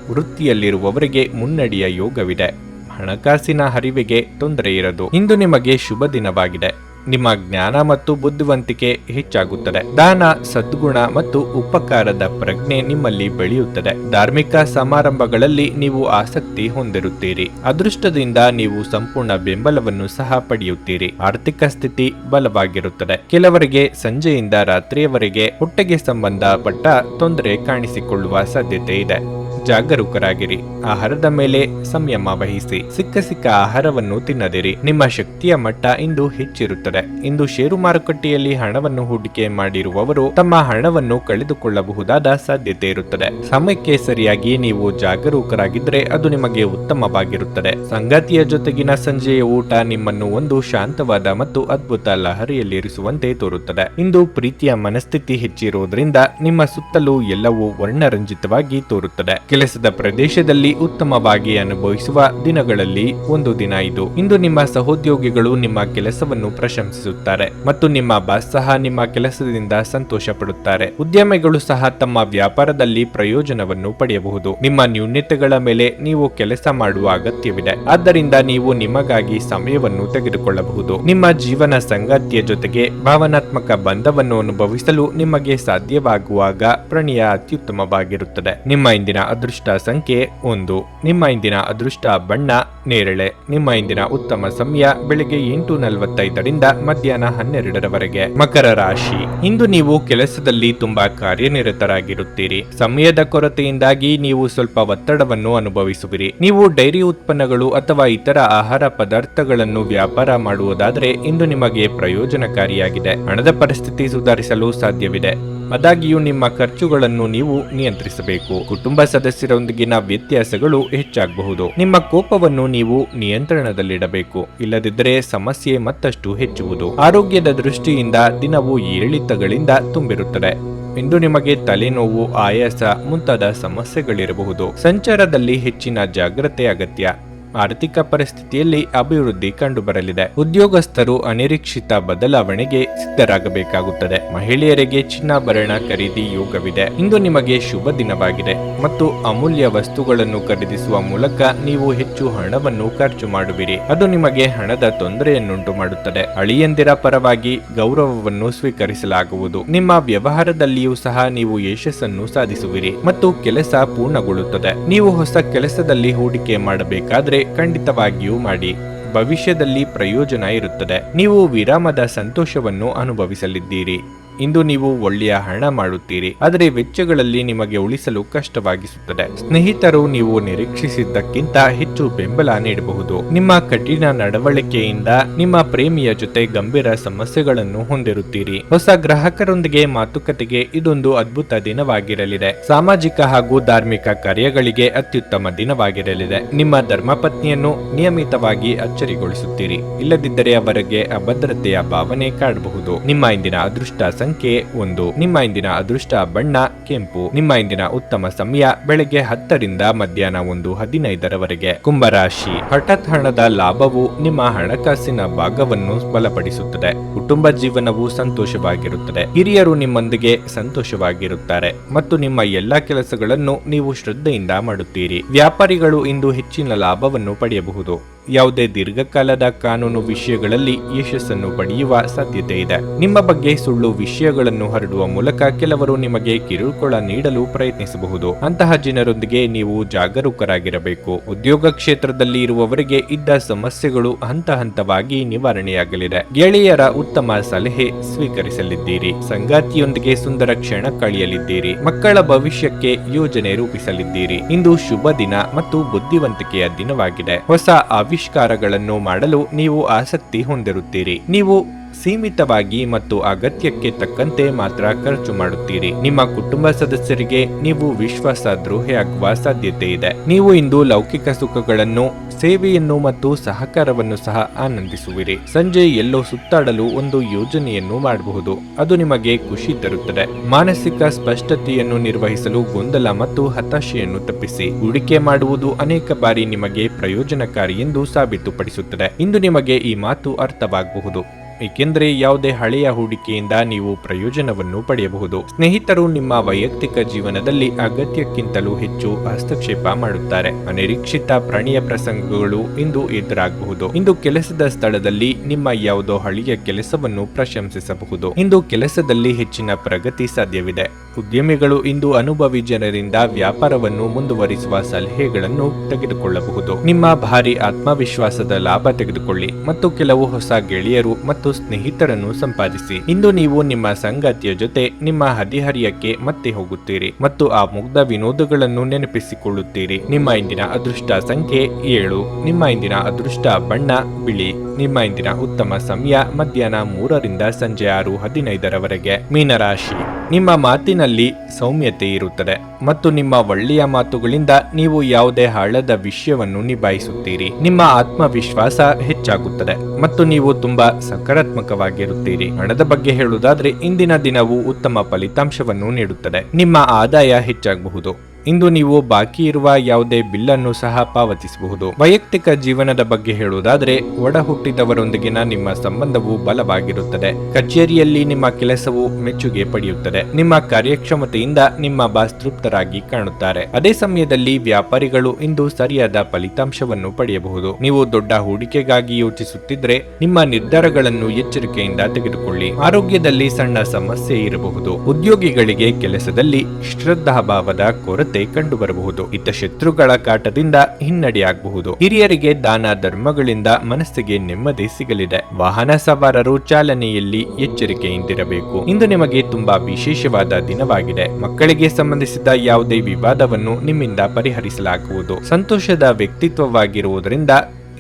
ವೃತ್ತಿಯಲ್ಲಿರುವವರಿಗೆ ಮುನ್ನಡೆಯ ಯೋಗವಿದೆ. ಹಣಕಾಸಿನ ಹರಿವಿಗೆ ತೊಂದರೆ ಇರದು. ಇಂದು ನಿಮಗೆ ಶುಭ ದಿನವಾಗಿದೆ. ನಿಮ್ಮ ಜ್ಞಾನ ಮತ್ತು ಬುದ್ಧಿವಂತಿಕೆ ಹೆಚ್ಚಾಗುತ್ತದೆ. ದಾನ, ಸದ್ಗುಣ ಮತ್ತು ಉಪಕಾರದ ಪ್ರಜ್ಞೆ ನಿಮ್ಮಲ್ಲಿ ಬೆಳೆಯುತ್ತದೆ. ಧಾರ್ಮಿಕ ಸಮಾರಂಭಗಳಲ್ಲಿ ನೀವು ಆಸಕ್ತಿ ಹೊಂದಿರುತ್ತೀರಿ. ಅದೃಷ್ಟದಿಂದ ನೀವು ಸಂಪೂರ್ಣ ಬೆಂಬಲವನ್ನು ಸಹ ಪಡೆಯುತ್ತೀರಿ. ಆರ್ಥಿಕ ಸ್ಥಿತಿ ಬಲವಾಗಿರುತ್ತದೆ. ಕೆಲವರಿಗೆ ಸಂಜೆಯಿಂದ ರಾತ್ರಿಯವರೆಗೆ ಹೊಟ್ಟೆಗೆ ಸಂಬಂಧಪಟ್ಟ ತೊಂದರೆ ಕಾಣಿಸಿಕೊಳ್ಳುವ ಸಾಧ್ಯತೆ ಇದೆ. ಜಾಗರೂಕರಾಗಿರಿ. ಆಹಾರದ ಮೇಲೆ ಸಂಯಮ ವಹಿಸಿ. ಸಿಕ್ಕ ಆಹಾರವನ್ನು ತಿನ್ನದಿರಿ. ನಿಮ್ಮ ಶಕ್ತಿಯ ಮಟ್ಟ ಇಂದು ಹೆಚ್ಚಿರುತ್ತದೆ. ಇಂದು ಷೇರು ಮಾರುಕಟ್ಟೆಯಲ್ಲಿ ಹಣವನ್ನು ಹೂಡಿಕೆ ಮಾಡಿರುವವರು ತಮ್ಮ ಹಣವನ್ನು ಕಳೆದುಕೊಳ್ಳಬಹುದಾದ ಸಾಧ್ಯತೆ ಇರುತ್ತದೆ. ಸಮಯಕ್ಕೆ ಸರಿಯಾಗಿ ನೀವು ಜಾಗರೂಕರಾಗಿದ್ದರೆ ಅದು ನಿಮಗೆ ಉತ್ತಮವಾಗಿರುತ್ತದೆ. ಸಂಗಾತಿಯ ಜೊತೆಗಿನ ಸಂಜೆಯ ಊಟ ನಿಮ್ಮನ್ನು ಒಂದು ಶಾಂತವಾದ ಮತ್ತು ಅದ್ಭುತ ಲಹರಿಯಲ್ಲಿರಿಸುವಂತೆ ತೋರುತ್ತದೆ. ಇಂದು ಪ್ರೀತಿಯ ಮನಸ್ಥಿತಿ ಹೆಚ್ಚಿರುವುದರಿಂದ ನಿಮ್ಮ ಸುತ್ತಲೂ ಎಲ್ಲವೂ ವರ್ಣರಂಜಿತವಾಗಿ ತೋರುತ್ತದೆ. ಕೆಲಸದ ಪ್ರದೇಶದಲ್ಲಿ ಉತ್ತಮವಾಗಿ ಅನುಭವಿಸುವ ದಿನಗಳಲ್ಲಿ ಒಂದು ದಿನ ಇದು. ಇಂದು ನಿಮ್ಮ ಸಹೋದ್ಯೋಗಿಗಳು ನಿಮ್ಮ ಕೆಲಸವನ್ನು ಪ್ರಶಂಸಿಸುತ್ತಾರೆ ಮತ್ತು ನಿಮ್ಮ ಬಾಸ್ ಸಹ ನಿಮ್ಮ ಕೆಲಸದಿಂದ ಸಂತೋಷ ಪಡುತ್ತಾರೆ. ಉದ್ಯಮಿಗಳು ಸಹ ತಮ್ಮ ವ್ಯಾಪಾರದಲ್ಲಿ ಪ್ರಯೋಜನವನ್ನು ಪಡೆಯಬಹುದು. ನಿಮ್ಮ ನ್ಯೂನತೆಗಳ ಮೇಲೆ ನೀವು ಕೆಲಸ ಮಾಡುವ ಅಗತ್ಯವಿದೆ. ಆದ್ದರಿಂದ ನೀವು ನಿಮಗಾಗಿ ಸಮಯವನ್ನು ತೆಗೆದುಕೊಳ್ಳಬಹುದು. ನಿಮ್ಮ ಜೀವನ ಸಂಗಾತಿಯ ಜೊತೆಗೆ ಭಾವನಾತ್ಮಕ ಬಂಧವನ್ನು ಅನುಭವಿಸಲು ನಿಮಗೆ ಸಾಧ್ಯವಾಗುವಾಗ ಪ್ರಣಯ ಅತ್ಯುತ್ತಮವಾಗಿರುತ್ತದೆ. ನಿಮ್ಮ ಇಂದಿನ ಅದೃಷ್ಟ ಸಂಖ್ಯೆ 1. ನಿಮ್ಮ ಇಂದಿನ ಅದೃಷ್ಟ ಬಣ್ಣ ನೇರಳೆ. ನಿಮ್ಮ ಇಂದಿನ ಉತ್ತಮ ಸಮಯ ಬೆಳಗ್ಗೆ 8:45ರಿಂದ ಮಧ್ಯಾಹ್ನ 12ರವರೆಗೆ. ಮಕರ ರಾಶಿ. ಇಂದು ನೀವು ಕೆಲಸದಲ್ಲಿ ತುಂಬಾ ಕಾರ್ಯನಿರತರಾಗಿರುತ್ತೀರಿ. ಸಮಯದ ಕೊರತೆಯಿಂದಾಗಿ ನೀವು ಸ್ವಲ್ಪ ಒತ್ತಡವನ್ನು ಅನುಭವಿಸುವಿರಿ. ನೀವು ಡೈರಿ ಉತ್ಪನ್ನಗಳು ಅಥವಾ ಇತರ ಆಹಾರ ಪದಾರ್ಥಗಳನ್ನು ವ್ಯಾಪಾರ ಮಾಡುವುದಾದರೆ ಇಂದು ನಿಮಗೆ ಪ್ರಯೋಜನಕಾರಿಯಾಗಿದೆ. ಹಣದ ಪರಿಸ್ಥಿತಿ ಸುಧಾರಿಸಲು ಸಾಧ್ಯವಿದೆ. ಆದಾಗ್ಯೂ ನಿಮ್ಮ ಖರ್ಚುಗಳನ್ನು ನೀವು ನಿಯಂತ್ರಿಸಬೇಕು. ಕುಟುಂಬ ಸದಸ್ಯರೊಂದಿಗಿನ ವ್ಯತ್ಯಾಸಗಳು ಹೆಚ್ಚಾಗಬಹುದು. ನಿಮ್ಮ ಕೋಪವನ್ನು ನೀವು ನಿಯಂತ್ರಣದಲ್ಲಿಡಬೇಕು. ಇಲ್ಲದಿದ್ದರೆ ಸಮಸ್ಯೆ ಮತ್ತಷ್ಟು ಹೆಚ್ಚುವುದು. ಆರೋಗ್ಯದ ದೃಷ್ಟಿಯಿಂದ ದಿನವು ಏರಿಳಿತಗಳಿಂದ ತುಂಬಿರುತ್ತದೆ. ಇಂದು ನಿಮಗೆ ತಲೆನೋವು, ಆಯಾಸ ಮುಂತಾದ ಸಮಸ್ಯೆಗಳಿರಬಹುದು. ಸಂಚಾರದಲ್ಲಿ ಹೆಚ್ಚಿನ ಜಾಗ್ರತೆ ಅಗತ್ಯ. ಆರ್ಥಿಕ ಪರಿಸ್ಥಿತಿಯಲ್ಲಿ ಅಭಿವೃದ್ಧಿ ಕಂಡುಬರಲಿದೆ. ಉದ್ಯೋಗಸ್ಥರು ಅನಿರೀಕ್ಷಿತ ಬದಲಾವಣೆಗೆ ಸಿದ್ಧರಾಗಬೇಕಾಗುತ್ತದೆ. ಮಹಿಳೆಯರಿಗೆ ಚಿನ್ನಾಭರಣ ಖರೀದಿ ಯೋಗವಿದೆ. ಇಂದು ನಿಮಗೆ ಶುಭ ದಿನವಾಗಿದೆ ಮತ್ತು ಅಮೂಲ್ಯ ವಸ್ತುಗಳನ್ನು ಖರೀದಿಸುವ ಮೂಲಕ ನೀವು ಹೆಚ್ಚು ಹಣವನ್ನು ಖರ್ಚು ಮಾಡುವಿರಿ. ಅದು ನಿಮಗೆ ಹಣದ ತೊಂದರೆಯನ್ನುಂಟು ಮಾಡುತ್ತದೆ. ಅಳಿಯಂದಿರ ಪರವಾಗಿ ಗೌರವವನ್ನು ಸ್ವೀಕರಿಸಲಾಗುವುದು. ನಿಮ್ಮ ವ್ಯವಹಾರದಲ್ಲಿಯೂ ಸಹ ನೀವು ಯಶಸ್ಸನ್ನು ಸಾಧಿಸುವಿರಿ ಮತ್ತು ಕೆಲಸ ಪೂರ್ಣಗೊಳ್ಳುತ್ತದೆ. ನೀವು ಹೊಸ ಕೆಲಸದಲ್ಲಿ ಹೂಡಿಕೆ ಮಾಡಬೇಕಾದ್ರೆ ಖಂಡಿತವಾಗಿಯೂ ಮಾಡಿ. ಭವಿಷ್ಯದಲ್ಲಿ ಪ್ರಯೋಜನ ಇರುತ್ತದೆ. ನೀವು ವಿರಾಮದ ಸಂತೋಷವನ್ನು ಅನುಭವಿಸಲಿದ್ದೀರಿ. ಇಂದು ನೀವು ಒಳ್ಳೆಯ ಹಣ ಮಾಡುತ್ತೀರಿ, ಆದರೆ ವೆಚ್ಚಗಳಲ್ಲಿ ನಿಮಗೆ ಉಳಿಸಲು ಕಷ್ಟವಾಗಿಸುತ್ತದೆ. ಸ್ನೇಹಿತರು ನೀವು ನಿರೀಕ್ಷಿಸಿದ್ದಕ್ಕಿಂತ ಹೆಚ್ಚು ಬೆಂಬಲ ನೀಡಬಹುದು. ನಿಮ್ಮ ಕಠಿಣ ನಡವಳಿಕೆಯಿಂದ ನಿಮ್ಮ ಪ್ರೇಮಿಯ ಜೊತೆ ಗಂಭೀರ ಸಮಸ್ಯೆಗಳನ್ನು ಹೊಂದಿರುತ್ತೀರಿ. ಹೊಸ ಗ್ರಾಹಕರೊಂದಿಗೆ ಮಾತುಕತೆಗೆ ಇದೊಂದು ಅದ್ಭುತ ದಿನವಾಗಿರಲಿದೆ. ಸಾಮಾಜಿಕ ಹಾಗೂ ಧಾರ್ಮಿಕ ಕಾರ್ಯಗಳಿಗೆ ಅತ್ಯುತ್ತಮ ದಿನವಾಗಿರಲಿದೆ. ನಿಮ್ಮ ಧರ್ಮಪತ್ನಿಯನ್ನು ನಿಯಮಿತವಾಗಿ ಅಚ್ಚರಿಗೊಳಿಸುತ್ತೀರಿ. ಇಲ್ಲದಿದ್ದರೆ ಅವರಿಗೆ ಅಭದ್ರತೆಯ ಭಾವನೆ ಕಾಡಬಹುದು. ನಿಮ್ಮ ಇಂದಿನ ಅದೃಷ್ಟ ಸಂಖ್ಯೆ 1. ನಿಮ್ಮ ಇಂದಿನ ಅದೃಷ್ಟ ಬಣ್ಣ ಕೆಂಪು. ನಿಮ್ಮ ಇಂದಿನ ಉತ್ತಮ ಸಮಯ ಬೆಳಗ್ಗೆ 10ರಿಂದ ಮಧ್ಯಾಹ್ನ 1:15ರವರೆಗೆ. ಕುಂಭರಾಶಿ. ಹಠಾತ್ ಹಣದ ಲಾಭವು ನಿಮ್ಮ ಹಣಕಾಸಿನ ಭಾಗವನ್ನು ಬಲಪಡಿಸುತ್ತದೆ. ಕುಟುಂಬ ಜೀವನವು ಸಂತೋಷವಾಗಿರುತ್ತದೆ. ಹಿರಿಯರು ನಿಮ್ಮೊಂದಿಗೆ ಸಂತೋಷವಾಗಿರುತ್ತಾರೆ ಮತ್ತು ನಿಮ್ಮ ಎಲ್ಲಾ ಕೆಲಸಗಳನ್ನು ನೀವು ಶ್ರದ್ಧೆಯಿಂದ ಮಾಡುತ್ತೀರಿ. ವ್ಯಾಪಾರಿಗಳು ಇಂದು ಹೆಚ್ಚಿನ ಲಾಭವನ್ನು ಪಡೆಯಬಹುದು. ಯಾವುದೇ ದೀರ್ಘಕಾಲದ ಕಾನೂನು ವಿಷಯಗಳಲ್ಲಿ ಯಶಸ್ಸನ್ನು ಪಡೆಯುವ ಸಾಧ್ಯತೆ ಇದೆ. ನಿಮ್ಮ ಬಗ್ಗೆ ಸುಳ್ಳು ವಿಷಯಗಳನ್ನು ಹರಡುವ ಮೂಲಕ ಕೆಲವರು ನಿಮಗೆ ಕಿರುಕುಳ ನೀಡಲು ಪ್ರಯತ್ನಿಸಬಹುದು. ಅಂತಹ ಜನರೊಂದಿಗೆ ನೀವು ಜಾಗರೂಕರಾಗಿರಬೇಕು. ಉದ್ಯೋಗ ಕ್ಷೇತ್ರದಲ್ಲಿ ಇರುವವರಿಗೆ ಇದ್ದ ಸಮಸ್ಯೆಗಳು ಹಂತ ಹಂತವಾಗಿ ನಿವಾರಣೆಯಾಗಲಿದೆ. ಗೆಳೆಯರ ಉತ್ತಮ ಸಲಹೆ ಸ್ವೀಕರಿಸಲಿದ್ದೀರಿ. ಸಂಗಾತಿಯೊಂದಿಗೆ ಸುಂದರ ಕ್ಷಣ ಕಳೆಯಲಿದ್ದೀರಿ. ಮಕ್ಕಳ ಭವಿಷ್ಯಕ್ಕೆ ಯೋಜನೆ ರೂಪಿಸಲಿದ್ದೀರಿ. ಇಂದು ಶುಭ ದಿನ ಮತ್ತು ಬುದ್ಧಿವಂತಿಕೆಯ ದಿನವಾಗಿದೆ. ಹೊಸ ಆವಿಷ್ಕಾರಗಳನ್ನು ಮಾಡಲು ನೀವು ಆಸಕ್ತಿ ಹೊಂದಿರುತ್ತೀರಿ. ನೀವು ಸೀಮಿತವಾಗಿ ಮತ್ತು ಅಗತ್ಯಕ್ಕೆ ತಕ್ಕಂತೆ ಮಾತ್ರ ಖರ್ಚು ಮಾಡುತ್ತೀರಿ. ನಿಮ್ಮ ಕುಟುಂಬ ಸದಸ್ಯರಿಗೆ ನೀವು ವಿಶ್ವಾಸ ದ್ರೋಹಿಯಾಗುವ ಸಾಧ್ಯತೆ ಇದೆ. ನೀವು ಇಂದು ಲೌಕಿಕ ಸುಖಗಳನ್ನು, ಸೇವೆಯನ್ನು ಮತ್ತು ಸಹಕಾರವನ್ನು ಸಹ ಆನಂದಿಸುವಿರಿ. ಸಂಜೆ ಎಲ್ಲೋ ಸುತ್ತಾಡಲು ಒಂದು ಯೋಜನೆಯನ್ನು ಮಾಡಬಹುದು. ಅದು ನಿಮಗೆ ಖುಷಿ ತರುತ್ತದೆ. ಮಾನಸಿಕ ಸ್ಪಷ್ಟತೆಯನ್ನು ನಿರ್ವಹಿಸಲು ಗೊಂದಲ ಮತ್ತು ಹತಾಶೆಯನ್ನು ತಪ್ಪಿಸಿ. ಹೂಡಿಕೆ ಮಾಡುವುದು ಅನೇಕ ಬಾರಿ ನಿಮಗೆ ಪ್ರಯೋಜನಕಾರಿ ಎಂದು ಸಾಬೀತುಪಡಿಸುತ್ತದೆ. ಇಂದು ನಿಮಗೆ ಈ ಮಾತು ಅರ್ಥವಾಗಬಹುದು, ಏಕೆಂದರೆ ಯಾವುದೇ ಹಳೆಯ ಹೂಡಿಕೆಯಿಂದ ನೀವು ಪ್ರಯೋಜನವನ್ನು ಪಡೆಯಬಹುದು. ಸ್ನೇಹಿತರು ನಿಮ್ಮ ವೈಯಕ್ತಿಕ ಜೀವನದಲ್ಲಿ ಅಗತ್ಯಕ್ಕಿಂತಲೂ ಹೆಚ್ಚು ಹಸ್ತಕ್ಷೇಪ ಮಾಡುತ್ತಾರೆ. ಅನಿರೀಕ್ಷಿತ ಪ್ರಣಯ ಪ್ರಸಂಗಗಳು ಇಂದು ಎದುರಾಗಬಹುದು. ಇಂದು ಕೆಲಸದ ಸ್ಥಳದಲ್ಲಿ ನಿಮ್ಮ ಯಾವುದೋ ಹಳೆಯ ಕೆಲಸವನ್ನು ಪ್ರಶಂಸಿಸಬಹುದು. ಇಂದು ಕೆಲಸದಲ್ಲಿ ಹೆಚ್ಚಿನ ಪ್ರಗತಿ ಸಾಧ್ಯವಿದೆ. ಉದ್ಯಮಿಗಳು ಇಂದು ಅನುಭವಿ ಜನರಿಂದ ವ್ಯಾಪಾರವನ್ನು ಮುಂದುವರಿಸುವ ಸಲಹೆಗಳನ್ನು ತೆಗೆದುಕೊಳ್ಳಬಹುದು. ನಿಮ್ಮ ಭಾರಿ ಆತ್ಮವಿಶ್ವಾಸದ ಲಾಭ ತೆಗೆದುಕೊಳ್ಳಿ ಮತ್ತು ಕೆಲವು ಹೊಸ ಗೆಳೆಯರು ಮತ್ತು ಮತ್ತು ಸ್ನೇಹಿತರನ್ನು ಸಂಪಾದಿಸಿ. ಇಂದು ನೀವು ನಿಮ್ಮ ಸಂಗಾತಿಯ ಜೊತೆ ನಿಮ್ಮ ಹದಿಹರಿಯಕ್ಕೆ ಮತ್ತೆ ಹೋಗುತ್ತೀರಿ ಮತ್ತು ಆ ಮುಗ್ಧ ವಿನೋದಗಳನ್ನು ನೆನಪಿಸಿಕೊಳ್ಳುತ್ತೀರಿ. ನಿಮ್ಮ ಇಂದಿನ ಅದೃಷ್ಟ ಸಂಖ್ಯೆ 7. ನಿಮ್ಮ ಇಂದಿನ ಅದೃಷ್ಟ ಬಣ್ಣ ಬಿಳಿ. ನಿಮ್ಮ ಇಂದಿನ ಉತ್ತಮ ಸಮಯ ಮಧ್ಯಾಹ್ನ 3ರಿಂದ ಸಂಜೆ 6:15ರವರೆಗೆ. ಮೀನರಾಶಿ, ನಿಮ್ಮ ಮಾತಿನಲ್ಲಿ ಸೌಮ್ಯತೆ ಇರುತ್ತದೆ ಮತ್ತು ನಿಮ್ಮ ಒಳ್ಳೆಯ ಮಾತುಗಳಿಂದ ನೀವು ಯಾವುದೇ ಹಾಳದ ವಿಷಯವನ್ನು ನಿಭಾಯಿಸುತ್ತೀರಿ. ನಿಮ್ಮ ಆತ್ಮವಿಶ್ವಾಸ ಹೆಚ್ಚಾಗುತ್ತದೆ ಮತ್ತು ನೀವು ತುಂಬಾ ಸಕಾರಾತ್ಮಕವಾಗಿರುತ್ತೀರಿ. ಹಣದ ಬಗ್ಗೆ ಹೇಳುವುದಾದ್ರೆ ಇಂದಿನ ದಿನವು ಉತ್ತಮ ಫಲಿತಾಂಶವನ್ನು ನೀಡುತ್ತದೆ. ನಿಮ್ಮ ಆದಾಯ ಹೆಚ್ಚಾಗಬಹುದು. ಇಂದು ನೀವು ಬಾಕಿ ಇರುವ ಯಾವುದೇ ಬಿಲ್ಲನ್ನು ಸಹ ಪಾವತಿಸಬಹುದು. ವೈಯಕ್ತಿಕ ಜೀವನದ ಬಗ್ಗೆ ಹೇಳುವುದಾದ್ರೆ ಒಡ ಹುಟ್ಟಿದವರೊಂದಿಗಿನ ನಿಮ್ಮ ಸಂಬಂಧವು ಬಲವಾಗಿರುತ್ತದೆ. ಕಚೇರಿಯಲ್ಲಿ ನಿಮ್ಮ ಕೆಲಸವು ಮೆಚ್ಚುಗೆ ಪಡೆಯುತ್ತದೆ. ನಿಮ್ಮ ಕಾರ್ಯಕ್ಷಮತೆಯಿಂದ ನಿಮ್ಮ ಬಾಸ್ ತೃಪ್ತರಾಗಿ ಕಾಣುತ್ತಾರೆ. ಅದೇ ಸಮಯದಲ್ಲಿ ವ್ಯಾಪಾರಿಗಳು ಇಂದು ಸರಿಯಾದ ಫಲಿತಾಂಶವನ್ನು ಪಡೆಯಬಹುದು. ನೀವು ದೊಡ್ಡ ಹೂಡಿಕೆಗಾಗಿ ಯೋಚಿಸುತ್ತಿದ್ರೆ ನಿಮ್ಮ ನಿರ್ಧಾರಗಳನ್ನು ಎಚ್ಚರಿಕೆಯಿಂದ ತೆಗೆದುಕೊಳ್ಳಿ. ಆರೋಗ್ಯದಲ್ಲಿ ಸಣ್ಣ ಸಮಸ್ಯೆ ಇರಬಹುದು. ಉದ್ಯೋಗಿಗಳಿಗೆ ಕೆಲಸದಲ್ಲಿ ಶ್ರದ್ಧಾಭಾವದ ಕೊರತೆ ಕಂಡುಬರಬಹುದು. ಇತ್ತ ಶತ್ರುಗಳ ಕಾಟದಿಂದ ಹಿನ್ನಡೆಯಾಗಬಹುದು. ಹಿರಿಯರಿಗೆ ದಾನ ಧರ್ಮಗಳಿಂದ ಮನಸ್ಸಿಗೆ ನೆಮ್ಮದಿ ಸಿಗಲಿದೆ. ವಾಹನ ಸವಾರರು ಚಾಲನೆಯಲ್ಲಿ ಎಚ್ಚರಿಕೆಯಿಂದಿರಬೇಕು. ಇಂದು ನಿಮಗೆ ತುಂಬಾ ವಿಶೇಷವಾದ ದಿನವಾಗಿದೆ. ಮಕ್ಕಳಿಗೆ ಸಂಬಂಧಿಸಿದ ಯಾವುದೇ ವಿವಾದವನ್ನು ನಿಮ್ಮಿಂದ ಪರಿಹರಿಸಲಾಗುವುದು. ಸಂತೋಷದ ವ್ಯಕ್ತಿತ್ವವಾಗಿರುವುದರಿಂದ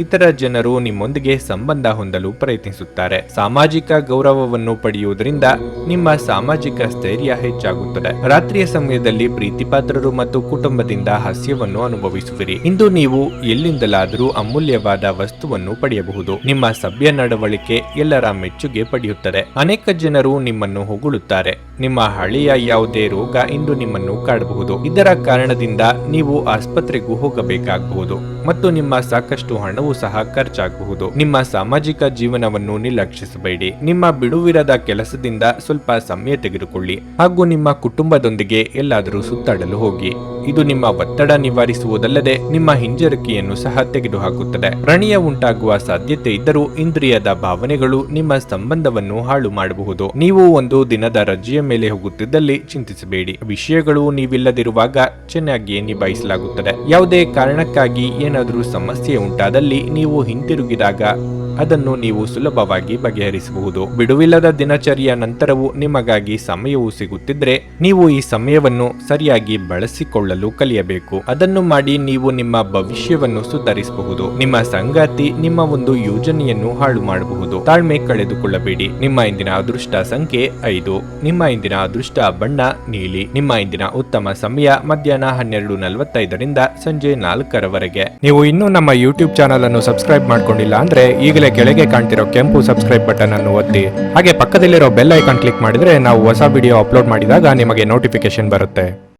ಇತರ ಜನರು ನಿಮ್ಮೊಂದಿಗೆ ಸಂಬಂಧ ಹೊಂದಲು ಪ್ರಯತ್ನಿಸುತ್ತಾರೆ. ಸಾಮಾಜಿಕ ಗೌರವವನ್ನು ಪಡೆಯುವುದರಿಂದ ನಿಮ್ಮ ಸಾಮಾಜಿಕ ಸ್ಥೈರ್ಯ ಹೆಚ್ಚಾಗುತ್ತದೆ. ರಾತ್ರಿಯ ಸಮಯದಲ್ಲಿ ಪ್ರೀತಿಪಾತ್ರರು ಮತ್ತು ಕುಟುಂಬದಿಂದ ಹಾಸ್ಯವನ್ನು ಅನುಭವಿಸುವಿರಿ. ಇಂದು ನೀವು ಎಲ್ಲಿಂದಲಾದರೂ ಅಮೂಲ್ಯವಾದ ವಸ್ತುವನ್ನು ಪಡೆಯಬಹುದು. ನಿಮ್ಮ ಸಭ್ಯ ನಡವಳಿಕೆ ಎಲ್ಲರ ಮೆಚ್ಚುಗೆ ಪಡೆಯುತ್ತದೆ. ಅನೇಕ ಜನರು ನಿಮ್ಮನ್ನು ಹೊಗಳುತ್ತಾರೆ. ನಿಮ್ಮ ಹಳೆಯ ಯಾವುದೇ ರೋಗ ಇಂದು ನಿಮ್ಮನ್ನು ಕಾಡಬಹುದು. ಇದರ ಕಾರಣದಿಂದ ನೀವು ಆಸ್ಪತ್ರೆಗೂ ಹೋಗಬೇಕಾಗಬಹುದು ಮತ್ತು ನಿಮ್ಮ ಸಾಕಷ್ಟು ಹಣವು ಸಹ ಖರ್ಚಾಗಬಹುದು. ನಿಮ್ಮ ಸಾಮಾಜಿಕ ಜೀವನವನ್ನು ನಿರ್ಲಕ್ಷಿಸಬೇಡಿ. ನಿಮ್ಮ ಬಿಡುವಿರದ ಕೆಲಸದಿಂದ ಸ್ವಲ್ಪ ಸಮಯ ತೆಗೆದುಕೊಳ್ಳಿ ಹಾಗೂ ನಿಮ್ಮ ಕುಟುಂಬದೊಂದಿಗೆ ಎಲ್ಲಾದರೂ ಸುತ್ತಾಡಲು ಹೋಗಿ. ಇದು ನಿಮ್ಮ ಒತ್ತಡ ನಿವಾರಿಸುವುದಲ್ಲದೆ ನಿಮ್ಮ ಹಿಂಜರಿಕೆಯನ್ನು ಸಹ ತೆಗೆದುಹಾಕುತ್ತದೆ. ಪ್ರಣಯ ಉಂಟಾಗುವ ಸಾಧ್ಯತೆ ಇದ್ದರೂ ಇಂದ್ರಿಯದ ಭಾವನೆಗಳು ನಿಮ್ಮ ಸಂಬಂಧವನ್ನು ಹಾಳು ಮಾಡಬಹುದು. ನೀವು ಒಂದು ದಿನದ ರಜೆಯ ಮೇಲೆ ಹೋಗುತ್ತಿದ್ದಲ್ಲಿ ಚಿಂತಿಸಬೇಡಿ. ವಿಷಯಗಳು ನೀವಿಲ್ಲದಿರುವಾಗ ಚೆನ್ನಾಗಿಯೇ ನಿಭಾಯಿಸಲಾಗುತ್ತದೆ. ಯಾವುದೇ ಕಾರಣಕ್ಕಾಗಿ ಏನಾದರೂ ಸಮಸ್ಯೆ ಉಂಟಾದಲ್ಲಿ ನೀವು ಹಿಂತಿರುಗಿದಾಗ ಅದನ್ನು ನೀವು ಸುಲಭವಾಗಿ ಬಗೆಹರಿಸಬಹುದು. ಬಿಡುವಿಲ್ಲದ ದಿನಚರಿಯ ನಂತರವೂ ನಿಮಗಾಗಿ ಸಮಯವು ಸಿಗುತ್ತಿದ್ರೆ ನೀವು ಈ ಸಮಯವನ್ನು ಸರಿಯಾಗಿ ಬಳಸಿಕೊಳ್ಳಲು ಕಲಿಯಬೇಕು. ಅದನ್ನು ಮಾಡಿ ನೀವು ನಿಮ್ಮ ಭವಿಷ್ಯವನ್ನು ಸುಧಾರಿಸಬಹುದು. ನಿಮ್ಮ ಸಂಗಾತಿ ನಿಮ್ಮ ಒಂದು ಯೋಜನೆಯನ್ನು ಹಾಳು ಮಾಡಬಹುದು. ತಾಳ್ಮೆ ಕಳೆದುಕೊಳ್ಳಬೇಡಿ. ನಿಮ್ಮ ಇಂದಿನ ಅದೃಷ್ಟ ಸಂಖ್ಯೆ 5. ನಿಮ್ಮ ಇಂದಿನ ಅದೃಷ್ಟ ಬಣ್ಣ ನೀಲಿ. ನಿಮ್ಮ ಇಂದಿನ ಉತ್ತಮ ಸಮಯ ಮಧ್ಯಾಹ್ನ 12:45ರಿಂದ ಸಂಜೆ 4ರವರೆಗೆ. ನೀವು ಇನ್ನೂ ನಮ್ಮ ಯೂಟ್ಯೂಬ್ ಚಾನಲ್ ಅನ್ನು ಸಬ್ಸ್ಕ್ರೈಬ್ ಮಾಡ್ಕೊಂಡಿಲ್ಲ ಅಂದ್ರೆ ಈಗಲೇ ಕೆಳಗೆ ಕಾಣ್ತಿರೋ ಕೆಂಪು ಸಬ್ಸ್ಕ್ರೈಬ್ ಬಟನ್ ಅನ್ನು ಒತ್ತಿ. ಹಾಗೆ ಪಕ್ಕದಲ್ಲಿರೋ ಬೆಲ್ ಐಕಾನ್ ಕ್ಲಿಕ್ ಮಾಡಿದ್ರೆ ನಾವು ಹೊಸ ವಿಡಿಯೋ ಅಪ್ಲೋಡ್ ಮಾಡಿದಾಗ ನಿಮಗೆ ನೋಟಿಫಿಕೇಶನ್ ಬರುತ್ತೆ.